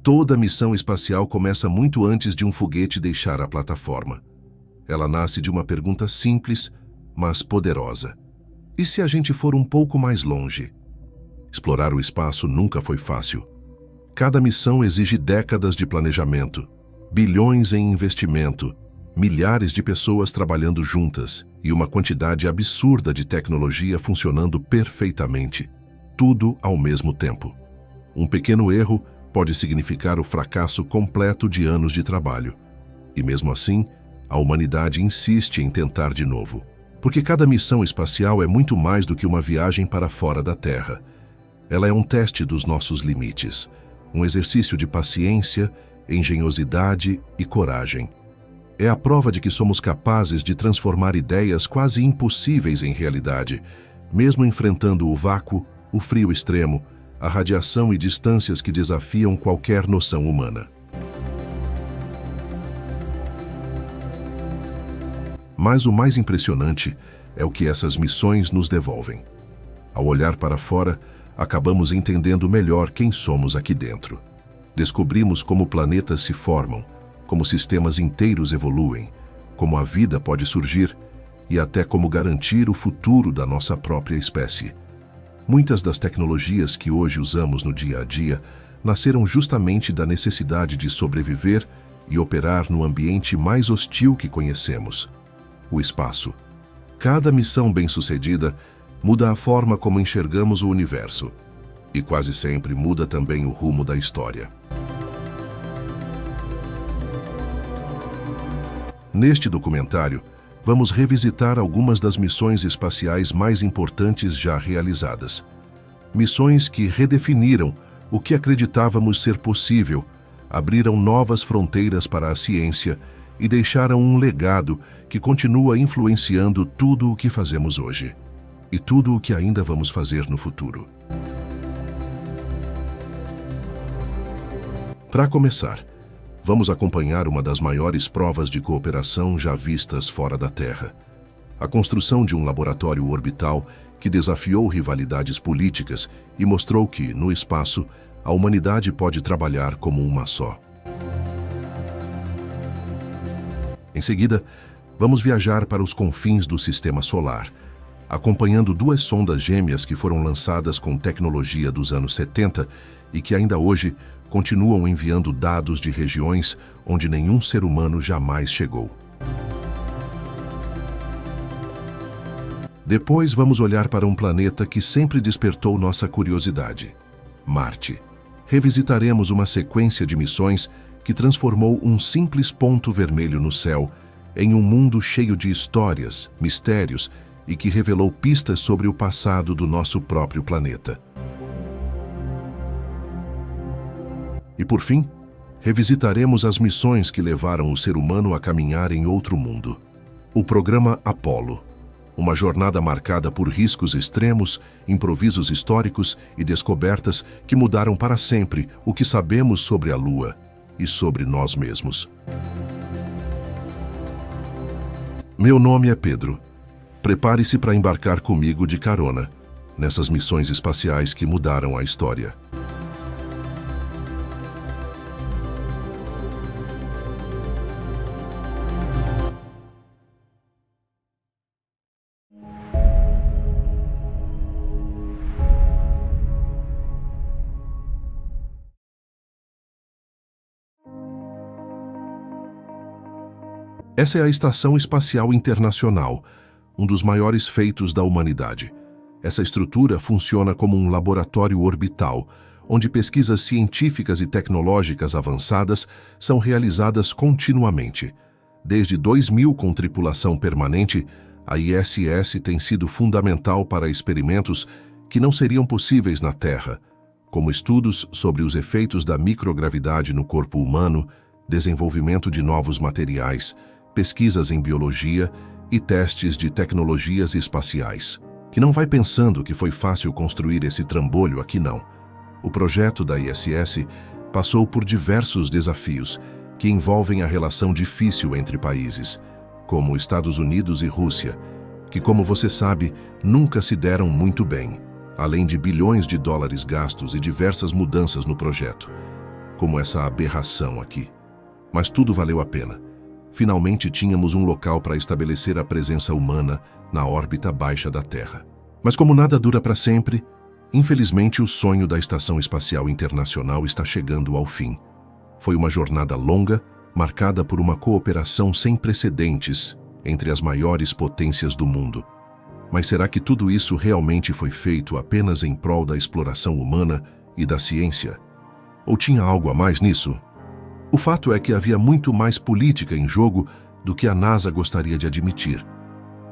Toda missão espacial começa muito antes de um foguete deixar a plataforma. Ela nasce de uma pergunta simples, mas poderosa. E se a gente for um pouco mais longe? Explorar o espaço nunca foi fácil. Cada missão exige décadas de planejamento, bilhões em investimento, milhares de pessoas trabalhando juntas e uma quantidade absurda de tecnologia funcionando perfeitamente, tudo ao mesmo tempo. Um pequeno erro pode significar o fracasso completo de anos de trabalho. E mesmo assim, a humanidade insiste em tentar de novo. Porque cada missão espacial é muito mais do que uma viagem para fora da Terra. Ela é um teste dos nossos limites, um exercício de paciência, engenhosidade e coragem. É a prova de que somos capazes de transformar ideias quase impossíveis em realidade, mesmo enfrentando o vácuo, o frio extremo, a radiação e distâncias que desafiam qualquer noção humana. Mas o mais impressionante é o que essas missões nos devolvem. Ao olhar para fora, acabamos entendendo melhor quem somos aqui dentro. Descobrimos como planetas se formam, como sistemas inteiros evoluem, como a vida pode surgir e até como garantir o futuro da nossa própria espécie. Muitas das tecnologias que hoje usamos no dia a dia nasceram justamente da necessidade de sobreviver e operar no ambiente mais hostil que conhecemos, o espaço. Cada missão bem-sucedida muda a forma como enxergamos o universo e quase sempre muda também o rumo da história. Neste documentário, vamos revisitar algumas das missões espaciais mais importantes já realizadas. Missões que redefiniram o que acreditávamos ser possível, abriram novas fronteiras para a ciência e deixaram um legado que continua influenciando tudo o que fazemos hoje e tudo o que ainda vamos fazer no futuro. Para começar, vamos acompanhar uma das maiores provas de cooperação já vistas fora da Terra. A construção de um laboratório orbital que desafiou rivalidades políticas e mostrou que, no espaço, a humanidade pode trabalhar como uma só. Em seguida, vamos viajar para os confins do Sistema Solar, acompanhando duas sondas gêmeas que foram lançadas com tecnologia dos anos 70 e que ainda hoje continuam enviando dados de regiões onde nenhum ser humano jamais chegou. Depois vamos olhar para um planeta que sempre despertou nossa curiosidade, Marte. Revisitaremos uma sequência de missões que transformou um simples ponto vermelho no céu em um mundo cheio de histórias, mistérios e que revelou pistas sobre o passado do nosso próprio planeta. E por fim, revisitaremos as missões que levaram o ser humano a caminhar em outro mundo. O programa Apollo, uma jornada marcada por riscos extremos, improvisos históricos e descobertas que mudaram para sempre o que sabemos sobre a Lua e sobre nós mesmos. Meu nome é Pedro. Prepare-se para embarcar comigo de carona nessas missões espaciais que mudaram a história. Essa é a Estação Espacial Internacional, um dos maiores feitos da humanidade. Essa estrutura funciona como um laboratório orbital, onde pesquisas científicas e tecnológicas avançadas são realizadas continuamente. Desde 2000, com tripulação permanente, a ISS tem sido fundamental para experimentos que não seriam possíveis na Terra, como estudos sobre os efeitos da microgravidade no corpo humano, desenvolvimento de novos materiais, pesquisas em biologia e testes de tecnologias espaciais. Que não vai pensando que foi fácil construir esse trambolho aqui, não. O projeto da ISS passou por diversos desafios que envolvem a relação difícil entre países, como Estados Unidos e Rússia, que, como você sabe, nunca se deram muito bem, além de bilhões de dólares gastos e diversas mudanças no projeto. como essa aberração aqui. Mas tudo valeu a pena. Finalmente tínhamos um local para estabelecer a presença humana na órbita baixa da Terra. Mas como nada dura para sempre, infelizmente o sonho da Estação Espacial Internacional está chegando ao fim. Foi uma jornada longa, marcada por uma cooperação sem precedentes entre as maiores potências do mundo. Mas será que tudo isso realmente foi feito apenas em prol da exploração humana e da ciência? Ou tinha algo a mais nisso? O fato é que havia muito mais política em jogo do que a NASA gostaria de admitir.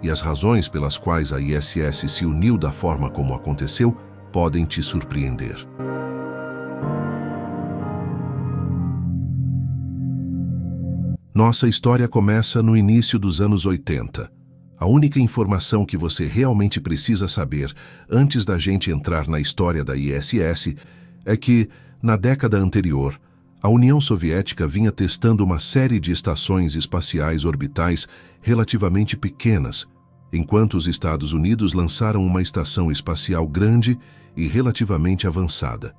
E as razões pelas quais a ISS se uniu da forma como aconteceu podem te surpreender. Nossa história começa no início dos anos 80. A única informação que você realmente precisa saber antes da gente entrar na história da ISS é que, na década anterior, a União Soviética vinha testando uma série de estações espaciais orbitais relativamente pequenas, enquanto os Estados Unidos lançaram uma estação espacial grande e relativamente avançada.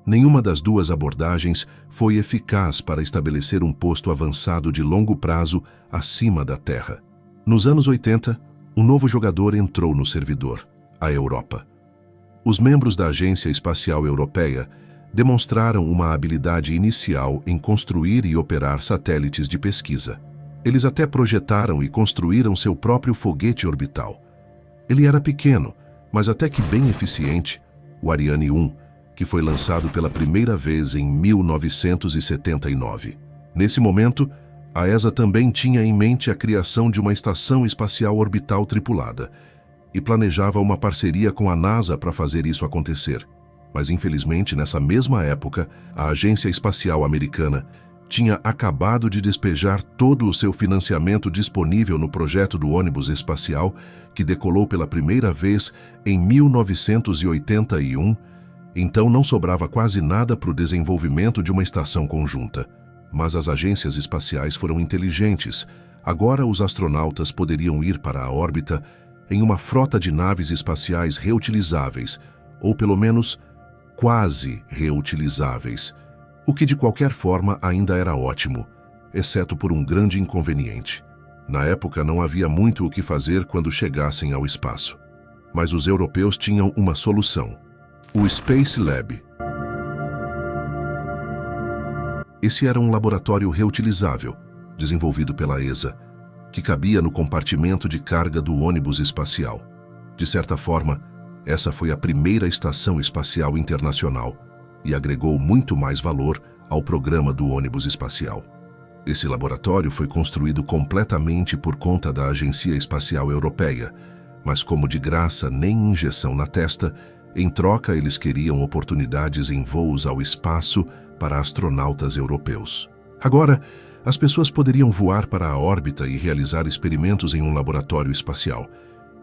Nenhuma das duas abordagens foi eficaz para estabelecer um posto avançado de longo prazo acima da Terra. Nos anos 80, um novo jogador entrou no servidor, a Europa. Os membros da Agência Espacial Europeia demonstraram uma habilidade inicial em construir e operar satélites de pesquisa. Eles até projetaram e construíram seu próprio foguete orbital. Ele era pequeno, mas até que bem eficiente, o Ariane 1, que foi lançado pela primeira vez em 1979. Nesse momento, a ESA também tinha em mente a criação de uma estação espacial orbital tripulada e planejava uma parceria com a NASA para fazer isso acontecer. Mas, infelizmente, nessa mesma época, a Agência Espacial Americana tinha acabado de despejar todo o seu financiamento disponível no projeto do ônibus espacial, que decolou pela primeira vez em 1981, então não sobrava quase nada para o desenvolvimento de uma estação conjunta. Mas as agências espaciais foram inteligentes. Agora os astronautas poderiam ir para a órbita em uma frota de naves espaciais reutilizáveis, ou pelo menos quase reutilizáveis, o que de qualquer forma ainda era ótimo, exceto por um grande inconveniente. Na época não havia muito o que fazer quando chegassem ao espaço. Mas os europeus tinham uma solução: o Space Lab. Esse era um laboratório reutilizável, desenvolvido pela ESA, que cabia no compartimento de carga do ônibus espacial. De certa forma, essa foi a primeira estação espacial internacional e agregou muito mais valor ao programa do ônibus espacial. Esse laboratório foi construído completamente por conta da Agência Espacial Europeia, mas como de graça nem injeção na testa, em troca eles queriam oportunidades em voos ao espaço para astronautas europeus. Agora, as pessoas poderiam voar para a órbita e realizar experimentos em um laboratório espacial.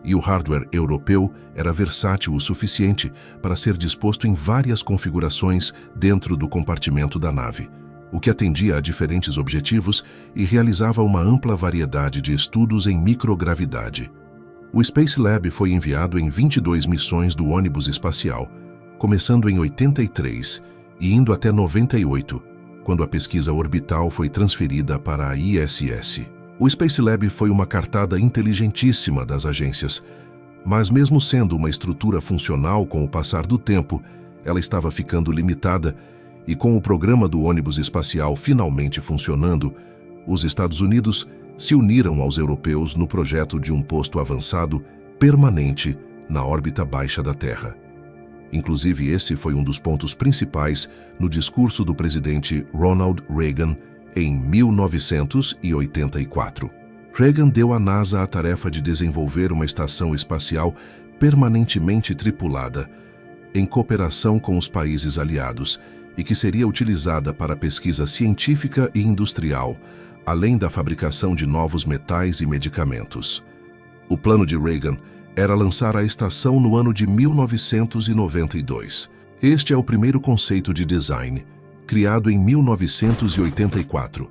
E o hardware europeu era versátil o suficiente para ser disposto em várias configurações dentro do compartimento da nave, o que atendia a diferentes objetivos e realizava uma ampla variedade de estudos em microgravidade. O Space Lab foi enviado em 22 missões do ônibus espacial, começando em 83 e indo até 98, quando a pesquisa orbital foi transferida para a ISS. O Space Lab foi uma cartada inteligentíssima das agências, mas mesmo sendo uma estrutura funcional com o passar do tempo, ela estava ficando limitada e com o programa do ônibus espacial finalmente funcionando, os Estados Unidos se uniram aos europeus no projeto de um posto avançado permanente na órbita baixa da Terra. Inclusive, esse foi um dos pontos principais no discurso do presidente Ronald Reagan em 1984. Reagan deu à NASA a tarefa de desenvolver uma estação espacial permanentemente tripulada, em cooperação com os países aliados, e que seria utilizada para pesquisa científica e industrial, além da fabricação de novos metais e medicamentos. O plano de Reagan era lançar a estação no ano de 1992. Este é o primeiro conceito de design, criado em 1984.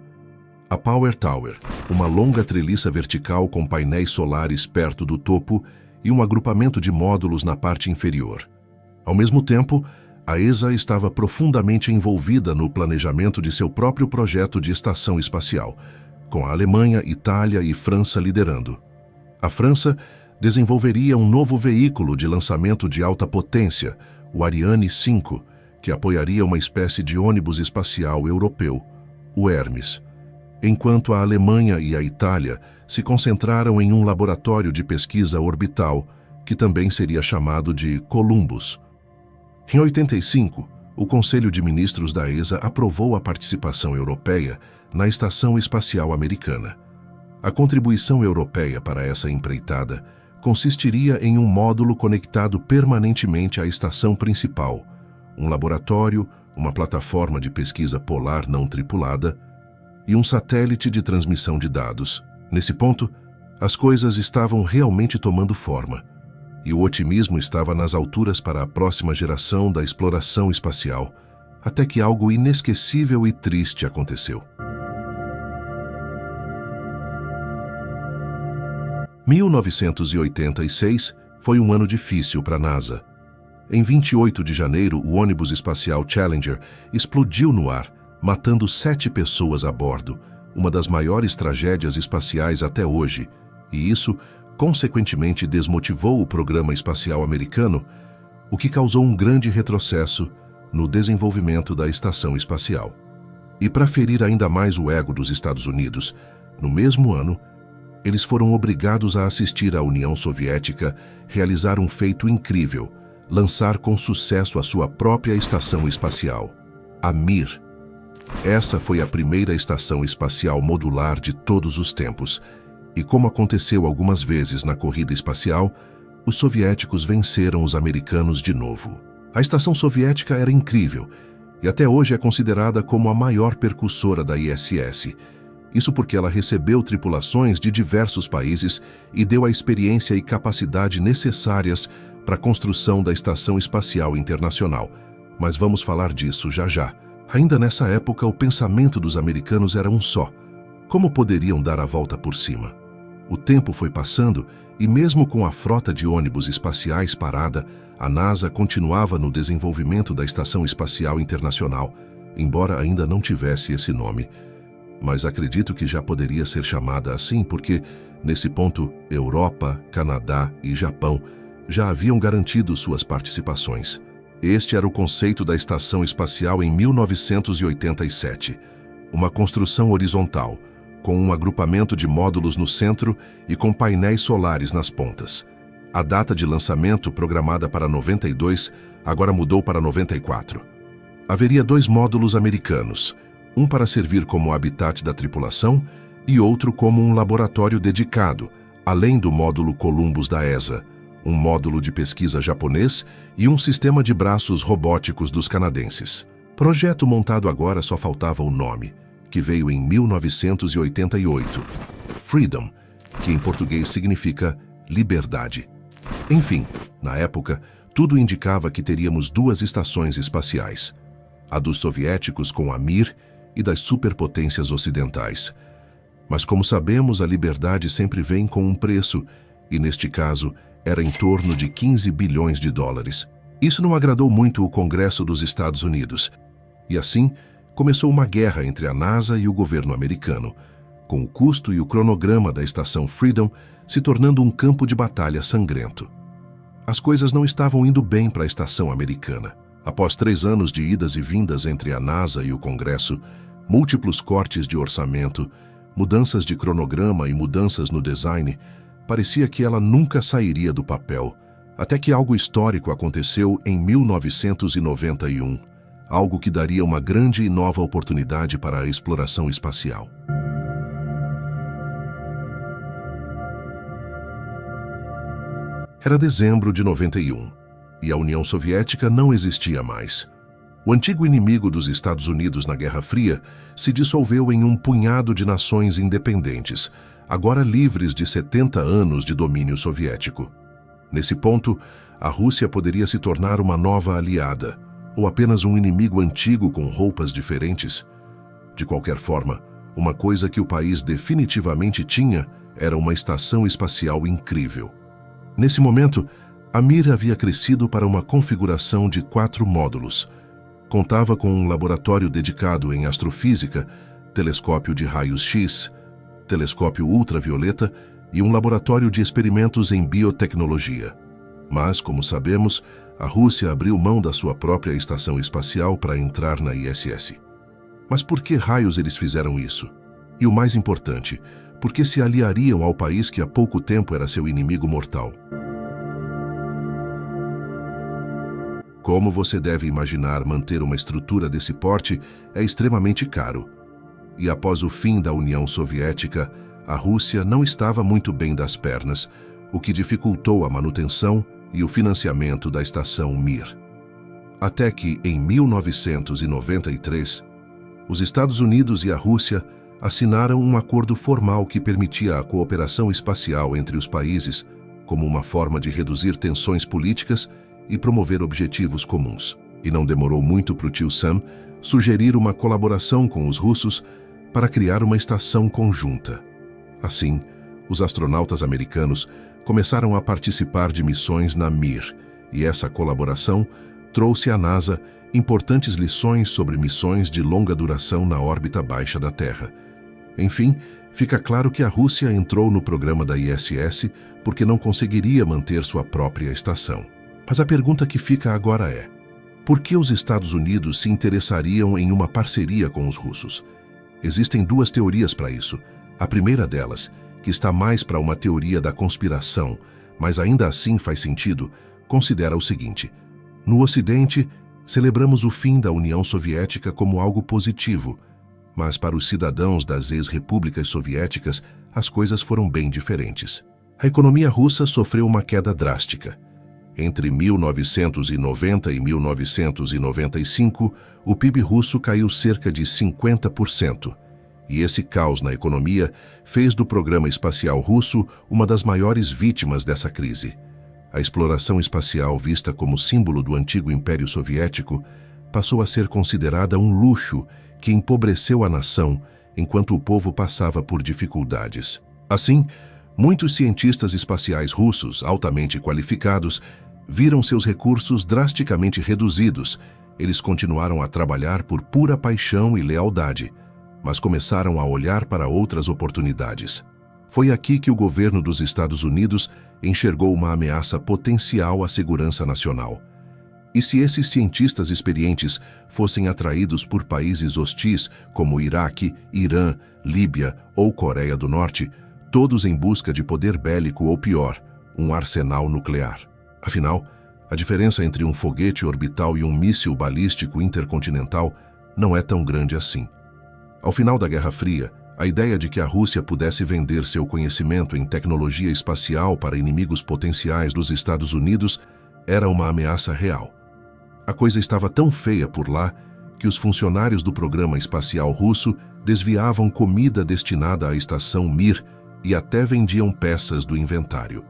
A Power Tower, uma longa treliça vertical com painéis solares perto do topo e um agrupamento de módulos na parte inferior. Ao mesmo tempo, a ESA estava profundamente envolvida no planejamento de seu próprio projeto de estação espacial, com a Alemanha, Itália e França liderando. A França desenvolveria um novo veículo de lançamento de alta potência, o Ariane 5, que apoiaria uma espécie de ônibus espacial europeu, o Hermes, enquanto a Alemanha e a Itália se concentraram em um laboratório de pesquisa orbital, que também seria chamado de Columbus. Em 85, o Conselho de Ministros da ESA aprovou a participação europeia na Estação Espacial Americana. A contribuição europeia para essa empreitada consistiria em um módulo conectado permanentemente à estação principal, um laboratório, uma plataforma de pesquisa polar não tripulada e um satélite de transmissão de dados. Nesse ponto, as coisas estavam realmente tomando forma, e o otimismo estava nas alturas para a próxima geração da exploração espacial, até que algo inesquecível e triste aconteceu. 1986 foi um ano difícil para a NASA. Em 28 de janeiro, o ônibus espacial Challenger explodiu no ar, matando 7 pessoas a bordo, uma das maiores tragédias espaciais até hoje, e isso, consequentemente, desmotivou o programa espacial americano, o que causou um grande retrocesso no desenvolvimento da estação espacial. E para ferir ainda mais o ego dos Estados Unidos, no mesmo ano, eles foram obrigados a assistir à União Soviética realizar um feito incrível, lançar com sucesso a sua própria estação espacial, a Mir. Essa foi a primeira estação espacial modular de todos os tempos, e como aconteceu algumas vezes na corrida espacial, os soviéticos venceram os americanos de novo. A estação soviética era incrível, e até hoje é considerada como a maior percussora da ISS. Isso porque ela recebeu tripulações de diversos países e deu a experiência e capacidade necessárias para a construção da Estação Espacial Internacional. Mas vamos falar disso já já. Ainda nessa época, o pensamento dos americanos era um só: como poderiam dar a volta por cima? O tempo foi passando e mesmo com a frota de ônibus espaciais parada, a NASA continuava no desenvolvimento da Estação Espacial Internacional, embora ainda não tivesse esse nome. Mas acredito que já poderia ser chamada assim porque, nesse ponto, Europa, Canadá e Japão já haviam garantido suas participações. Este era o conceito da Estação Espacial em 1987. Uma construção horizontal, com um agrupamento de módulos no centro e com painéis solares nas pontas. A data de lançamento, programada para 92, agora mudou para 94. Haveria 2 módulos americanos, um para servir como habitat da tripulação e outro como um laboratório dedicado, além do módulo Columbus da ESA, um módulo de pesquisa japonês e um sistema de braços robóticos dos canadenses. Projeto montado agora só faltava o nome, que veio em 1988, Freedom, que em português significa liberdade. Enfim, na época, tudo indicava que teríamos 2 estações espaciais, a dos soviéticos com a Mir e das superpotências ocidentais. Mas como sabemos, a liberdade sempre vem com um preço, e neste caso era em torno de 15 bilhões de dólares. Isso não agradou muito o Congresso dos Estados Unidos, e assim começou uma guerra entre a NASA e o governo americano, com o custo e o cronograma da estação Freedom se tornando um campo de batalha sangrento. As coisas não estavam indo bem para a estação americana. Após 3 anos de idas e vindas entre a NASA e o Congresso, múltiplos cortes de orçamento, mudanças de cronograma e mudanças no design, parecia que ela nunca sairia do papel, até que algo histórico aconteceu em 1991, algo que daria uma grande e nova oportunidade para a exploração espacial. Era dezembro de 91, e a União Soviética não existia mais. O antigo inimigo dos Estados Unidos na Guerra Fria se dissolveu em um punhado de nações independentes, agora livres de 70 anos de domínio soviético. Nesse ponto, a Rússia poderia se tornar uma nova aliada, ou apenas um inimigo antigo com roupas diferentes. De qualquer forma, uma coisa que o país definitivamente tinha era uma estação espacial incrível. Nesse momento, A Mir havia crescido para uma configuração de 4 módulos. Contava com um laboratório dedicado em astrofísica, telescópio de raios-x, telescópio ultravioleta e um laboratório de experimentos em biotecnologia. Mas, como sabemos, a Rússia abriu mão da sua própria estação espacial para entrar na ISS. Mas por que raios eles fizeram isso? E o mais importante, por que se aliariam ao país que há pouco tempo era seu inimigo mortal? Como você deve imaginar, manter uma estrutura desse porte é extremamente caro. E após o fim da União Soviética, a Rússia não estava muito bem das pernas, o que dificultou a manutenção e o financiamento da estação Mir. Até que, em 1993, os Estados Unidos e a Rússia assinaram um acordo formal que permitia a cooperação espacial entre os países como uma forma de reduzir tensões políticas e promover objetivos comuns. E não demorou muito para o tio Sam sugerir uma colaboração com os russos para criar uma estação conjunta. Assim, os astronautas americanos começaram a participar de missões na Mir, e essa colaboração trouxe à NASA importantes lições sobre missões de longa duração na órbita baixa da Terra. Enfim, fica claro que a Rússia entrou no programa da ISS porque não conseguiria manter sua própria estação. Mas a pergunta que fica agora é: por que os Estados Unidos se interessariam em uma parceria com os russos? Existem 2 teorias para isso. A primeira delas, que está mais para uma teoria da conspiração, mas ainda assim faz sentido, considera o seguinte: no Ocidente, celebramos o fim da União Soviética como algo positivo, mas para os cidadãos das ex-repúblicas soviéticas, as coisas foram bem diferentes. A economia russa sofreu uma queda drástica. Entre 1990 e 1995, o PIB russo caiu cerca de 50%. E esse caos na economia fez do programa espacial russo uma das maiores vítimas dessa crise. A exploração espacial, vista como símbolo do antigo Império Soviético, passou a ser considerada um luxo que empobreceu a nação enquanto o povo passava por dificuldades. Assim, muitos cientistas espaciais russos altamente qualificados viram seus recursos drasticamente reduzidos. Eles continuaram a trabalhar por pura paixão e lealdade, mas começaram a olhar para outras oportunidades. Foi aqui que o governo dos Estados Unidos enxergou uma ameaça potencial à segurança nacional. E se esses cientistas experientes fossem atraídos por países hostis como Iraque, Irã, Líbia ou Coreia do Norte, todos em busca de poder bélico ou pior, um arsenal nuclear? Afinal, a diferença entre um foguete orbital e um míssil balístico intercontinental não é tão grande assim. Ao final da Guerra Fria, a ideia de que a Rússia pudesse vender seu conhecimento em tecnologia espacial para inimigos potenciais dos Estados Unidos era uma ameaça real. A coisa estava tão feia por lá que os funcionários do programa espacial russo desviavam comida destinada à estação Mir e até vendiam peças do inventário.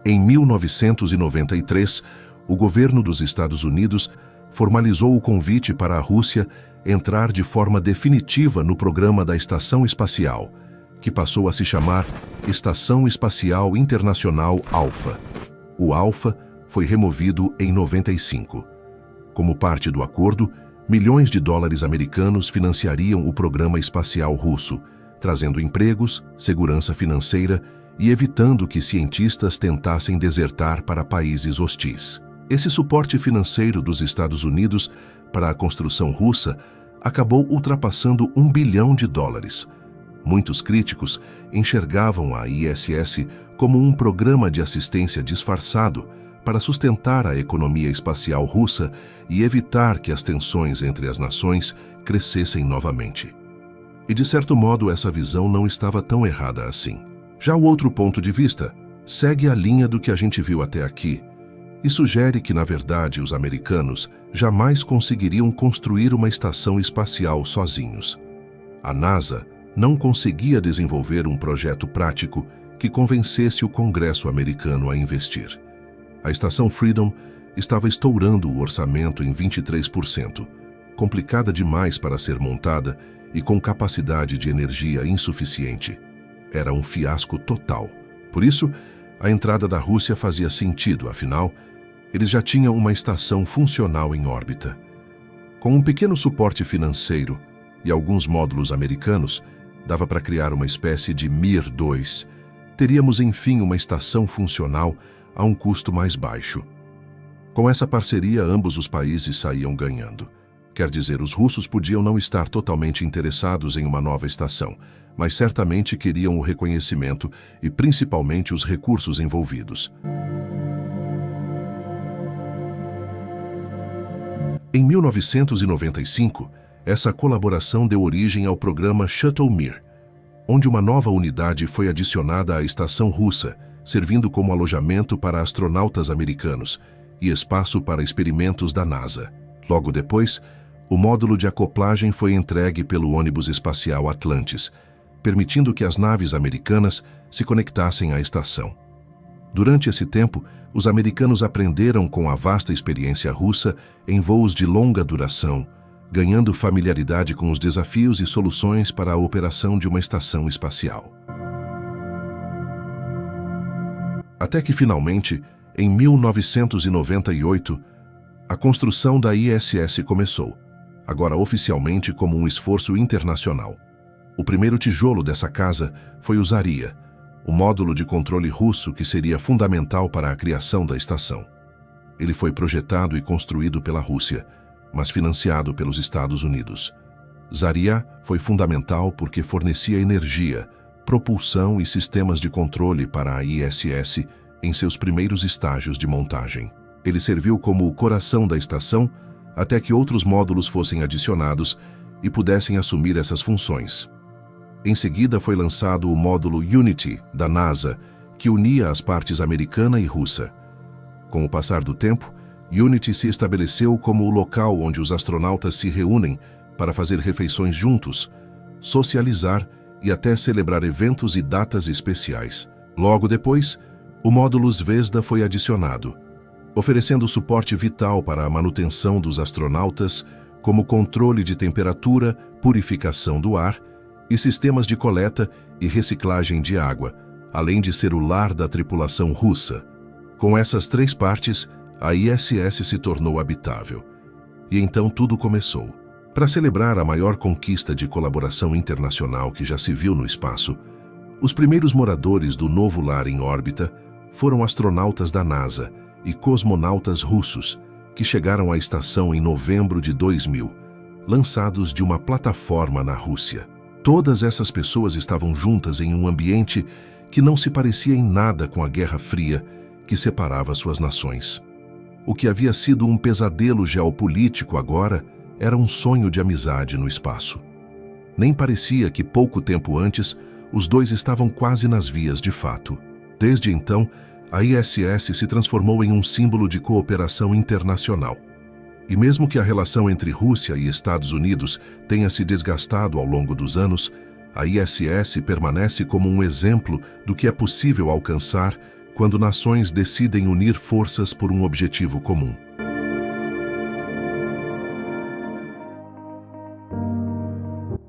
Em 1993, o governo dos Estados Unidos formalizou o convite para a Rússia entrar de forma definitiva no programa da Estação Espacial, que passou a se chamar Estação Espacial Internacional Alpha. O Alpha foi removido em 95. Como parte do acordo, milhões de dólares americanos financiariam o programa espacial russo, trazendo empregos, segurança financeira e evitando que cientistas tentassem desertar para países hostis. Esse suporte financeiro dos Estados Unidos para a construção russa acabou ultrapassando $1 bilhão. Muitos críticos enxergavam a ISS como um programa de assistência disfarçado para sustentar a economia espacial russa e evitar que as tensões entre as nações crescessem novamente. E de certo modo essa visão não estava tão errada assim. Já o outro ponto de vista segue a linha do que a gente viu até aqui e sugere que, na verdade, os americanos jamais conseguiriam construir uma estação espacial sozinhos. A NASA não conseguia desenvolver um projeto prático que convencesse o Congresso americano a investir. A estação Freedom estava estourando o orçamento em 23%, complicada demais para ser montada e com capacidade de energia insuficiente. Era um fiasco total. Por isso, A entrada da Rússia fazia sentido, afinal, eles já tinham uma estação funcional em órbita. Com um pequeno suporte financeiro e alguns módulos americanos, dava para criar uma espécie de Mir-2. Teríamos, enfim, uma estação funcional a um custo mais baixo. Com essa parceria, ambos os países saíam ganhando. Quer dizer, os russos podiam não estar totalmente interessados em uma nova estação, mas certamente queriam o reconhecimento e principalmente os recursos envolvidos. Em 1995, essa colaboração deu origem ao programa Shuttle Mir, onde uma nova unidade foi adicionada à estação russa, servindo como alojamento para astronautas americanos e espaço para experimentos da NASA. Logo depois, o módulo de acoplagem foi entregue pelo ônibus espacial Atlantis, permitindo que as naves americanas se conectassem à estação. Durante esse tempo, os americanos aprenderam com a vasta experiência russa em voos de longa duração, ganhando familiaridade com os desafios e soluções para a operação de uma estação espacial. Até que, finalmente, em 1998, a construção da ISS começou, agora oficialmente como um esforço internacional. O primeiro tijolo dessa casa foi o Zarya, o módulo de controle russo que seria fundamental para a criação da estação. Ele foi projetado e construído pela Rússia, mas financiado pelos Estados Unidos. Zarya foi fundamental porque fornecia energia, propulsão e sistemas de controle para a ISS em seus primeiros estágios de montagem. Ele serviu como o coração da estação até que outros módulos fossem adicionados e pudessem assumir essas funções. Em seguida foi lançado o módulo Unity, da NASA, que unia as partes americana e russa. Com o passar do tempo, Unity se estabeleceu como o local onde os astronautas se reúnem para fazer refeições juntos, socializar e até celebrar eventos e datas especiais. Logo depois, o módulo Zvezda foi adicionado, oferecendo suporte vital para a manutenção dos astronautas, como controle de temperatura, purificação do ar e sistemas de coleta e reciclagem de água, além de ser o lar da tripulação russa. Com essas três partes, a ISS se tornou habitável. E então tudo começou. Para celebrar a maior conquista de colaboração internacional que já se viu no espaço, os primeiros moradores do novo lar em órbita foram astronautas da NASA e cosmonautas russos, que chegaram à estação em novembro de 2000, lançados de uma plataforma na Rússia. Todas essas pessoas estavam juntas em um ambiente que não se parecia em nada com a Guerra Fria que separava suas nações. O que havia sido um pesadelo geopolítico agora era um sonho de amizade no espaço. Nem parecia que pouco tempo antes os dois estavam quase nas vias de fato. Desde então, a ISS se transformou em um símbolo de cooperação internacional. E mesmo que a relação entre Rússia e Estados Unidos tenha se desgastado ao longo dos anos, a ISS permanece como um exemplo do que é possível alcançar quando nações decidem unir forças por um objetivo comum.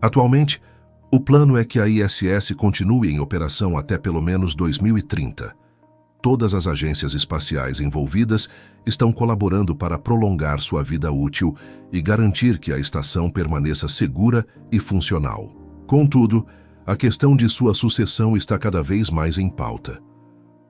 Atualmente, o plano é que a ISS continue em operação até pelo menos 2030. Todas as agências espaciais envolvidas estão colaborando para prolongar sua vida útil e garantir que a estação permaneça segura e funcional. Contudo, a questão de sua sucessão está cada vez mais em pauta.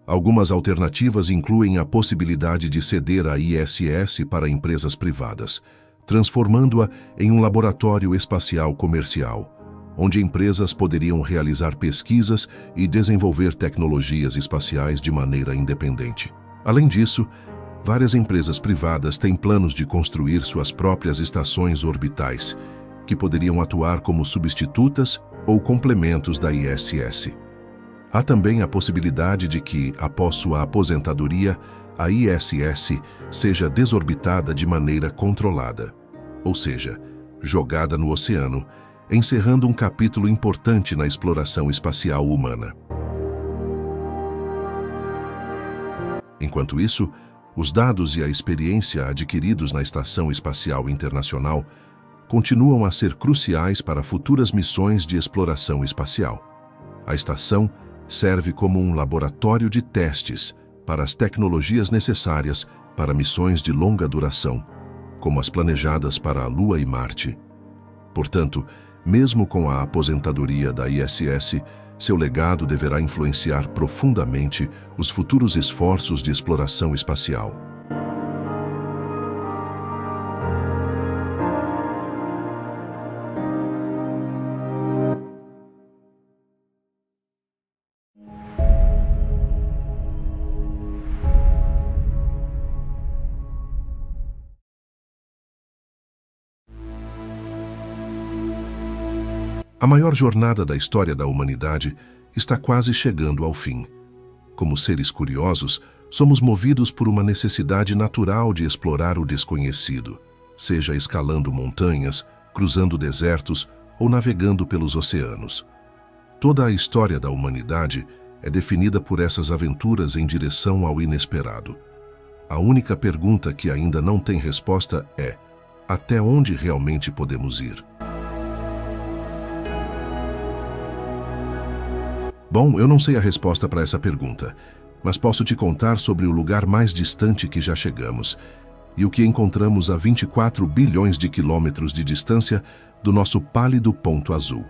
Algumas alternativas incluem a possibilidade de ceder a ISS para empresas privadas, transformando-a em um laboratório espacial comercial, onde empresas poderiam realizar pesquisas e desenvolver tecnologias espaciais de maneira independente. Além disso, várias empresas privadas têm planos de construir suas próprias estações orbitais, que poderiam atuar como substitutas ou complementos da ISS. Há também a possibilidade de que, após sua aposentadoria, a ISS seja desorbitada de maneira controlada, ou seja, jogada no oceano, encerrando um capítulo importante na exploração espacial humana. Enquanto isso, os dados e a experiência adquiridos na Estação Espacial Internacional continuam a ser cruciais para futuras missões de exploração espacial. A estação serve como um laboratório de testes para as tecnologias necessárias para missões de longa duração, como as planejadas para a Lua e Marte. Portanto, mesmo com a aposentadoria da ISS, seu legado deverá influenciar profundamente os futuros esforços de exploração espacial. A maior jornada da história da humanidade está quase chegando ao fim. Como seres curiosos, somos movidos por uma necessidade natural de explorar o desconhecido, seja escalando montanhas, cruzando desertos ou navegando pelos oceanos. Toda a história da humanidade é definida por essas aventuras em direção ao inesperado. A única pergunta que ainda não tem resposta é: até onde realmente podemos ir? Bom, eu não sei a resposta para essa pergunta, mas posso te contar sobre o lugar mais distante que já chegamos e o que encontramos a 24 bilhões de quilômetros de distância do nosso pálido ponto azul.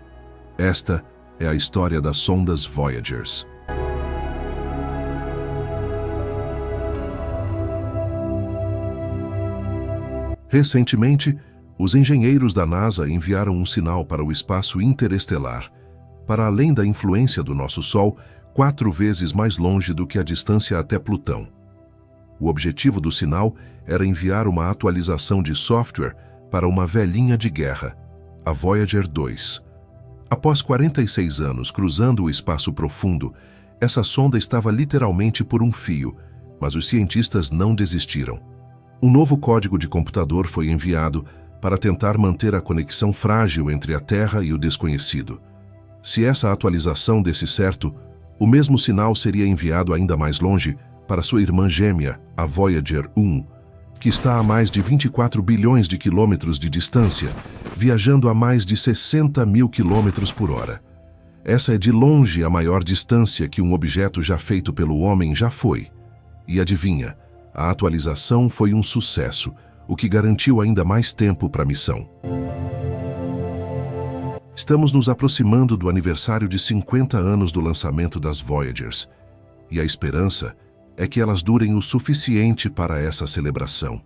Esta é a história das sondas Voyagers. Recentemente, os engenheiros da NASA enviaram um sinal para o espaço interestelar, para além da influência do nosso Sol, 4 vezes mais longe do que a distância até Plutão. O objetivo do sinal era enviar uma atualização de software para uma velhinha de guerra, a Voyager 2. Após 46 anos cruzando o espaço profundo, essa sonda estava literalmente por um fio, mas os cientistas não desistiram. Um novo código de computador foi enviado para tentar manter a conexão frágil entre a Terra e o desconhecido. Se essa atualização desse certo, o mesmo sinal seria enviado ainda mais longe para sua irmã gêmea, a Voyager 1, que está a mais de 24 bilhões de quilômetros de distância, viajando a mais de 60 mil quilômetros por hora. Essa é de longe a maior distância que um objeto já feito pelo homem já foi. E adivinha, a atualização foi um sucesso, o que garantiu ainda mais tempo para a missão. Estamos nos aproximando do aniversário de 50 anos do lançamento das Voyagers, e a esperança é que elas durem o suficiente para essa celebração.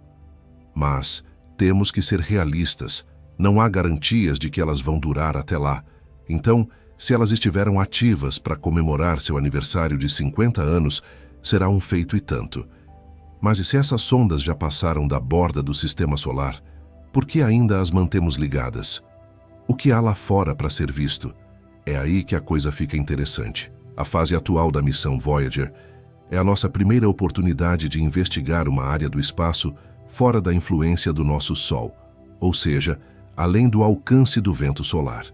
Mas temos que ser realistas, não há garantias de que elas vão durar até lá. Então, se elas estiveram ativas para comemorar seu aniversário de 50 anos, será um feito e tanto. Mas e se essas sondas já passaram da borda do Sistema Solar, por que ainda as mantemos ligadas? O que há lá fora para ser visto? É aí que a coisa fica interessante. A fase atual da missão Voyager é a nossa primeira oportunidade de investigar uma área do espaço fora da influência do nosso Sol, ou seja, além do alcance do vento solar.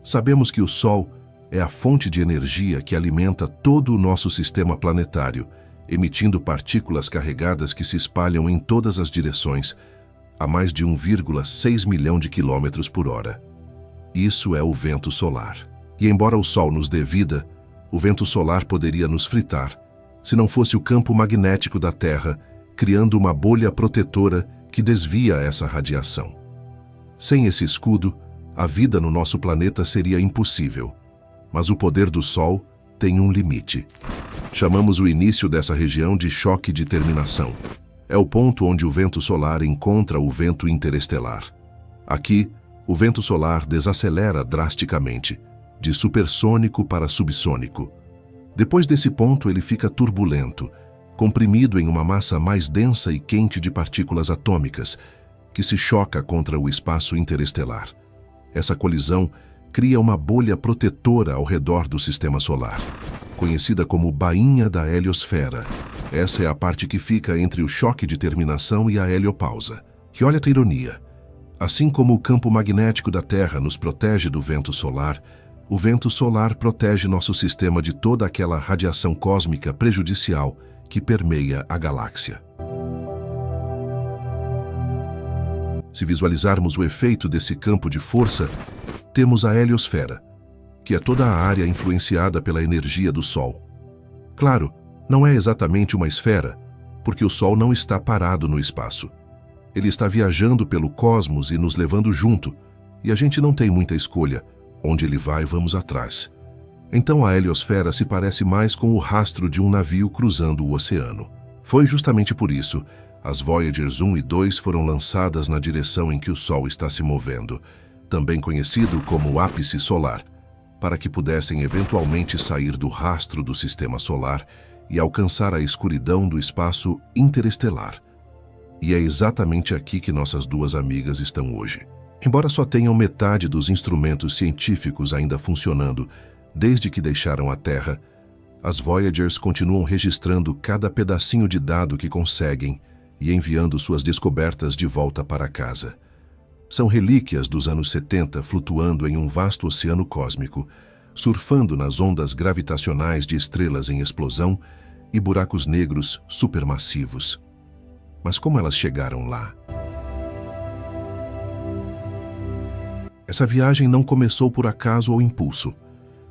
Sabemos que o Sol é a fonte de energia que alimenta todo o nosso sistema planetário, emitindo partículas carregadas que se espalham em todas as direções, a mais de 1,6 milhão de quilômetros por hora. Isso é o vento solar. E embora o Sol nos dê vida, o vento solar poderia nos fritar, se não fosse o campo magnético da Terra, criando uma bolha protetora que desvia essa radiação. Sem esse escudo, a vida no nosso planeta seria impossível. Mas o poder do Sol tem um limite. Chamamos o início dessa região de choque de terminação. É o ponto onde o vento solar encontra o vento interestelar. Aqui, o vento solar desacelera drasticamente, de supersônico para subsônico. Depois desse ponto, ele fica turbulento, comprimido em uma massa mais densa e quente de partículas atômicas, que se choca contra o espaço interestelar. Essa colisão cria uma bolha protetora ao redor do Sistema Solar, conhecida como bainha da heliosfera. Essa é a parte que fica entre o choque de terminação e a heliopausa. E olha a ironia. Assim como o campo magnético da Terra nos protege do vento solar, o vento solar protege nosso sistema de toda aquela radiação cósmica prejudicial que permeia a galáxia. Se visualizarmos o efeito desse campo de força, temos a heliosfera, que é toda a área influenciada pela energia do Sol. Claro, não é exatamente uma esfera, porque o Sol não está parado no espaço. Ele está viajando pelo cosmos e nos levando junto, e a gente não tem muita escolha. Onde ele vai, vamos atrás. Então a heliosfera se parece mais com o rastro de um navio cruzando o oceano. Foi justamente por isso as Voyagers 1 e 2 foram lançadas na direção em que o Sol está se movendo, também conhecido como o ápice solar, para que pudessem eventualmente sair do rastro do sistema solar e alcançar a escuridão do espaço interestelar. E é exatamente aqui que nossas duas amigas estão hoje. Embora só tenham metade dos instrumentos científicos ainda funcionando desde que deixaram a Terra, as Voyagers continuam registrando cada pedacinho de dado que conseguem e enviando suas descobertas de volta para casa. São relíquias dos anos 70 flutuando em um vasto oceano cósmico, surfando nas ondas gravitacionais de estrelas em explosão e buracos negros supermassivos. Mas como elas chegaram lá? Essa viagem não começou por acaso ou impulso.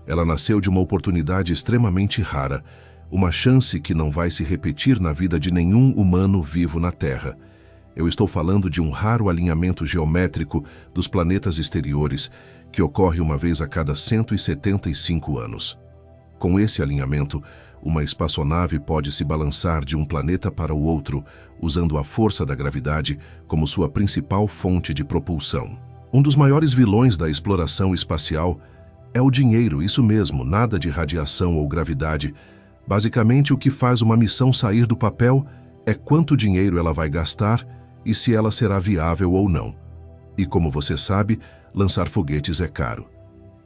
Ela nasceu de uma oportunidade extremamente rara, uma chance que não vai se repetir na vida de nenhum humano vivo na Terra. Eu estou falando de um raro alinhamento geométrico dos planetas exteriores que ocorre uma vez a cada 175 anos. Com esse alinhamento, uma espaçonave pode se balançar de um planeta para o outro, usando a força da gravidade como sua principal fonte de propulsão. Um dos maiores vilões da exploração espacial é o dinheiro, isso mesmo, nada de radiação ou gravidade. Basicamente, o que faz uma missão sair do papel é quanto dinheiro ela vai gastar e se ela será viável ou não. E como você sabe, lançar foguetes é caro.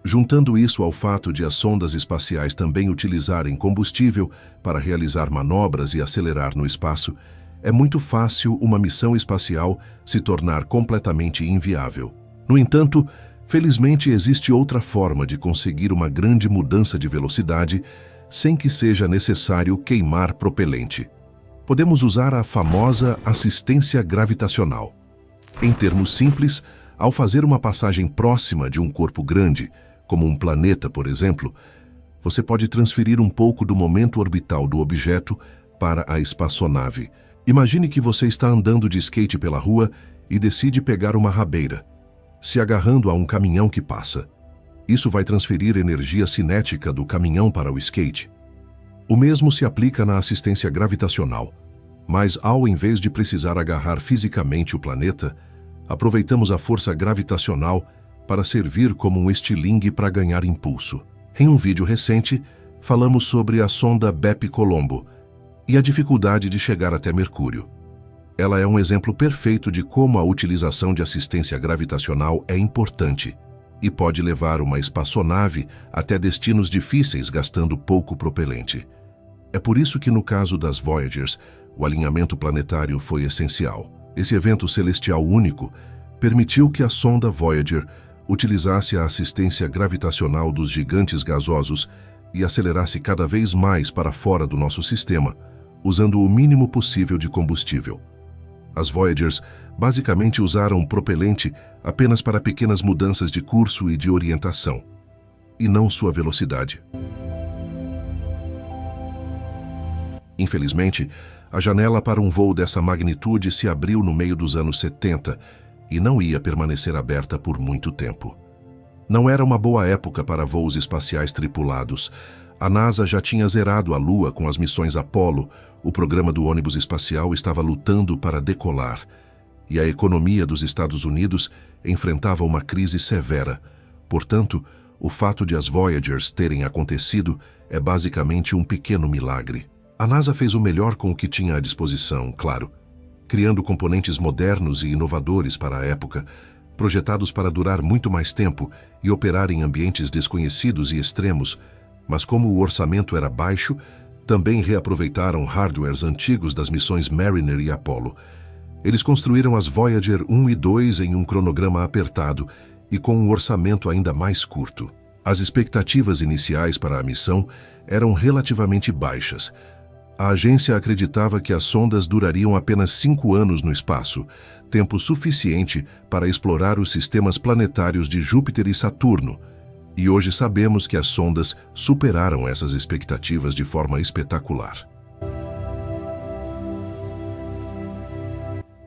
Juntando isso ao fato de as sondas espaciais também utilizarem combustível para realizar manobras e acelerar no espaço, é muito fácil uma missão espacial se tornar completamente inviável. No entanto, felizmente existe outra forma de conseguir uma grande mudança de velocidade sem que seja necessário queimar propelente. Podemos usar a famosa assistência gravitacional. Em termos simples, ao fazer uma passagem próxima de um corpo grande, como um planeta, por exemplo, você pode transferir um pouco do momento orbital do objeto para a espaçonave. Imagine que você está andando de skate pela rua e decide pegar uma rabeira, se agarrando a um caminhão que passa. Isso vai transferir energia cinética do caminhão para o skate. O mesmo se aplica na assistência gravitacional, mas ao invés de precisar agarrar fisicamente o planeta, aproveitamos a força gravitacional para servir como um estilingue para ganhar impulso. Em um vídeo recente, falamos sobre a sonda Bepi-Colombo e a dificuldade de chegar até Mercúrio. Ela é um exemplo perfeito de como a utilização de assistência gravitacional é importante e pode levar uma espaçonave até destinos difíceis gastando pouco propelente. É por isso que no caso das Voyagers, o alinhamento planetário foi essencial. Esse evento celestial único permitiu que a sonda Voyager utilizasse a assistência gravitacional dos gigantes gasosos e acelerasse cada vez mais para fora do nosso sistema, usando o mínimo possível de combustível. As Voyagers basicamente usaram propelente apenas para pequenas mudanças de curso e de orientação, e não sua velocidade. Infelizmente, a janela para um voo dessa magnitude se abriu no meio dos anos 70 e não ia permanecer aberta por muito tempo. Não era uma boa época para voos espaciais tripulados. A NASA já tinha zerado a Lua com as missões Apollo, o programa do ônibus espacial estava lutando para decolar, e a economia dos Estados Unidos enfrentava uma crise severa. Portanto, o fato de as Voyagers terem acontecido é basicamente um pequeno milagre. A NASA fez o melhor com o que tinha à disposição, claro, criando componentes modernos e inovadores para a época, projetados para durar muito mais tempo e operar em ambientes desconhecidos e extremos, mas como o orçamento era baixo, também reaproveitaram hardwares antigos das missões Mariner e Apollo. Eles construíram as Voyager 1 e 2 em um cronograma apertado e com um orçamento ainda mais curto. As expectativas iniciais para a missão eram relativamente baixas. A agência acreditava que as sondas durariam apenas 5 anos no espaço, tempo suficiente para explorar os sistemas planetários de Júpiter e Saturno, E hoje sabemos que as sondas superaram essas expectativas de forma espetacular.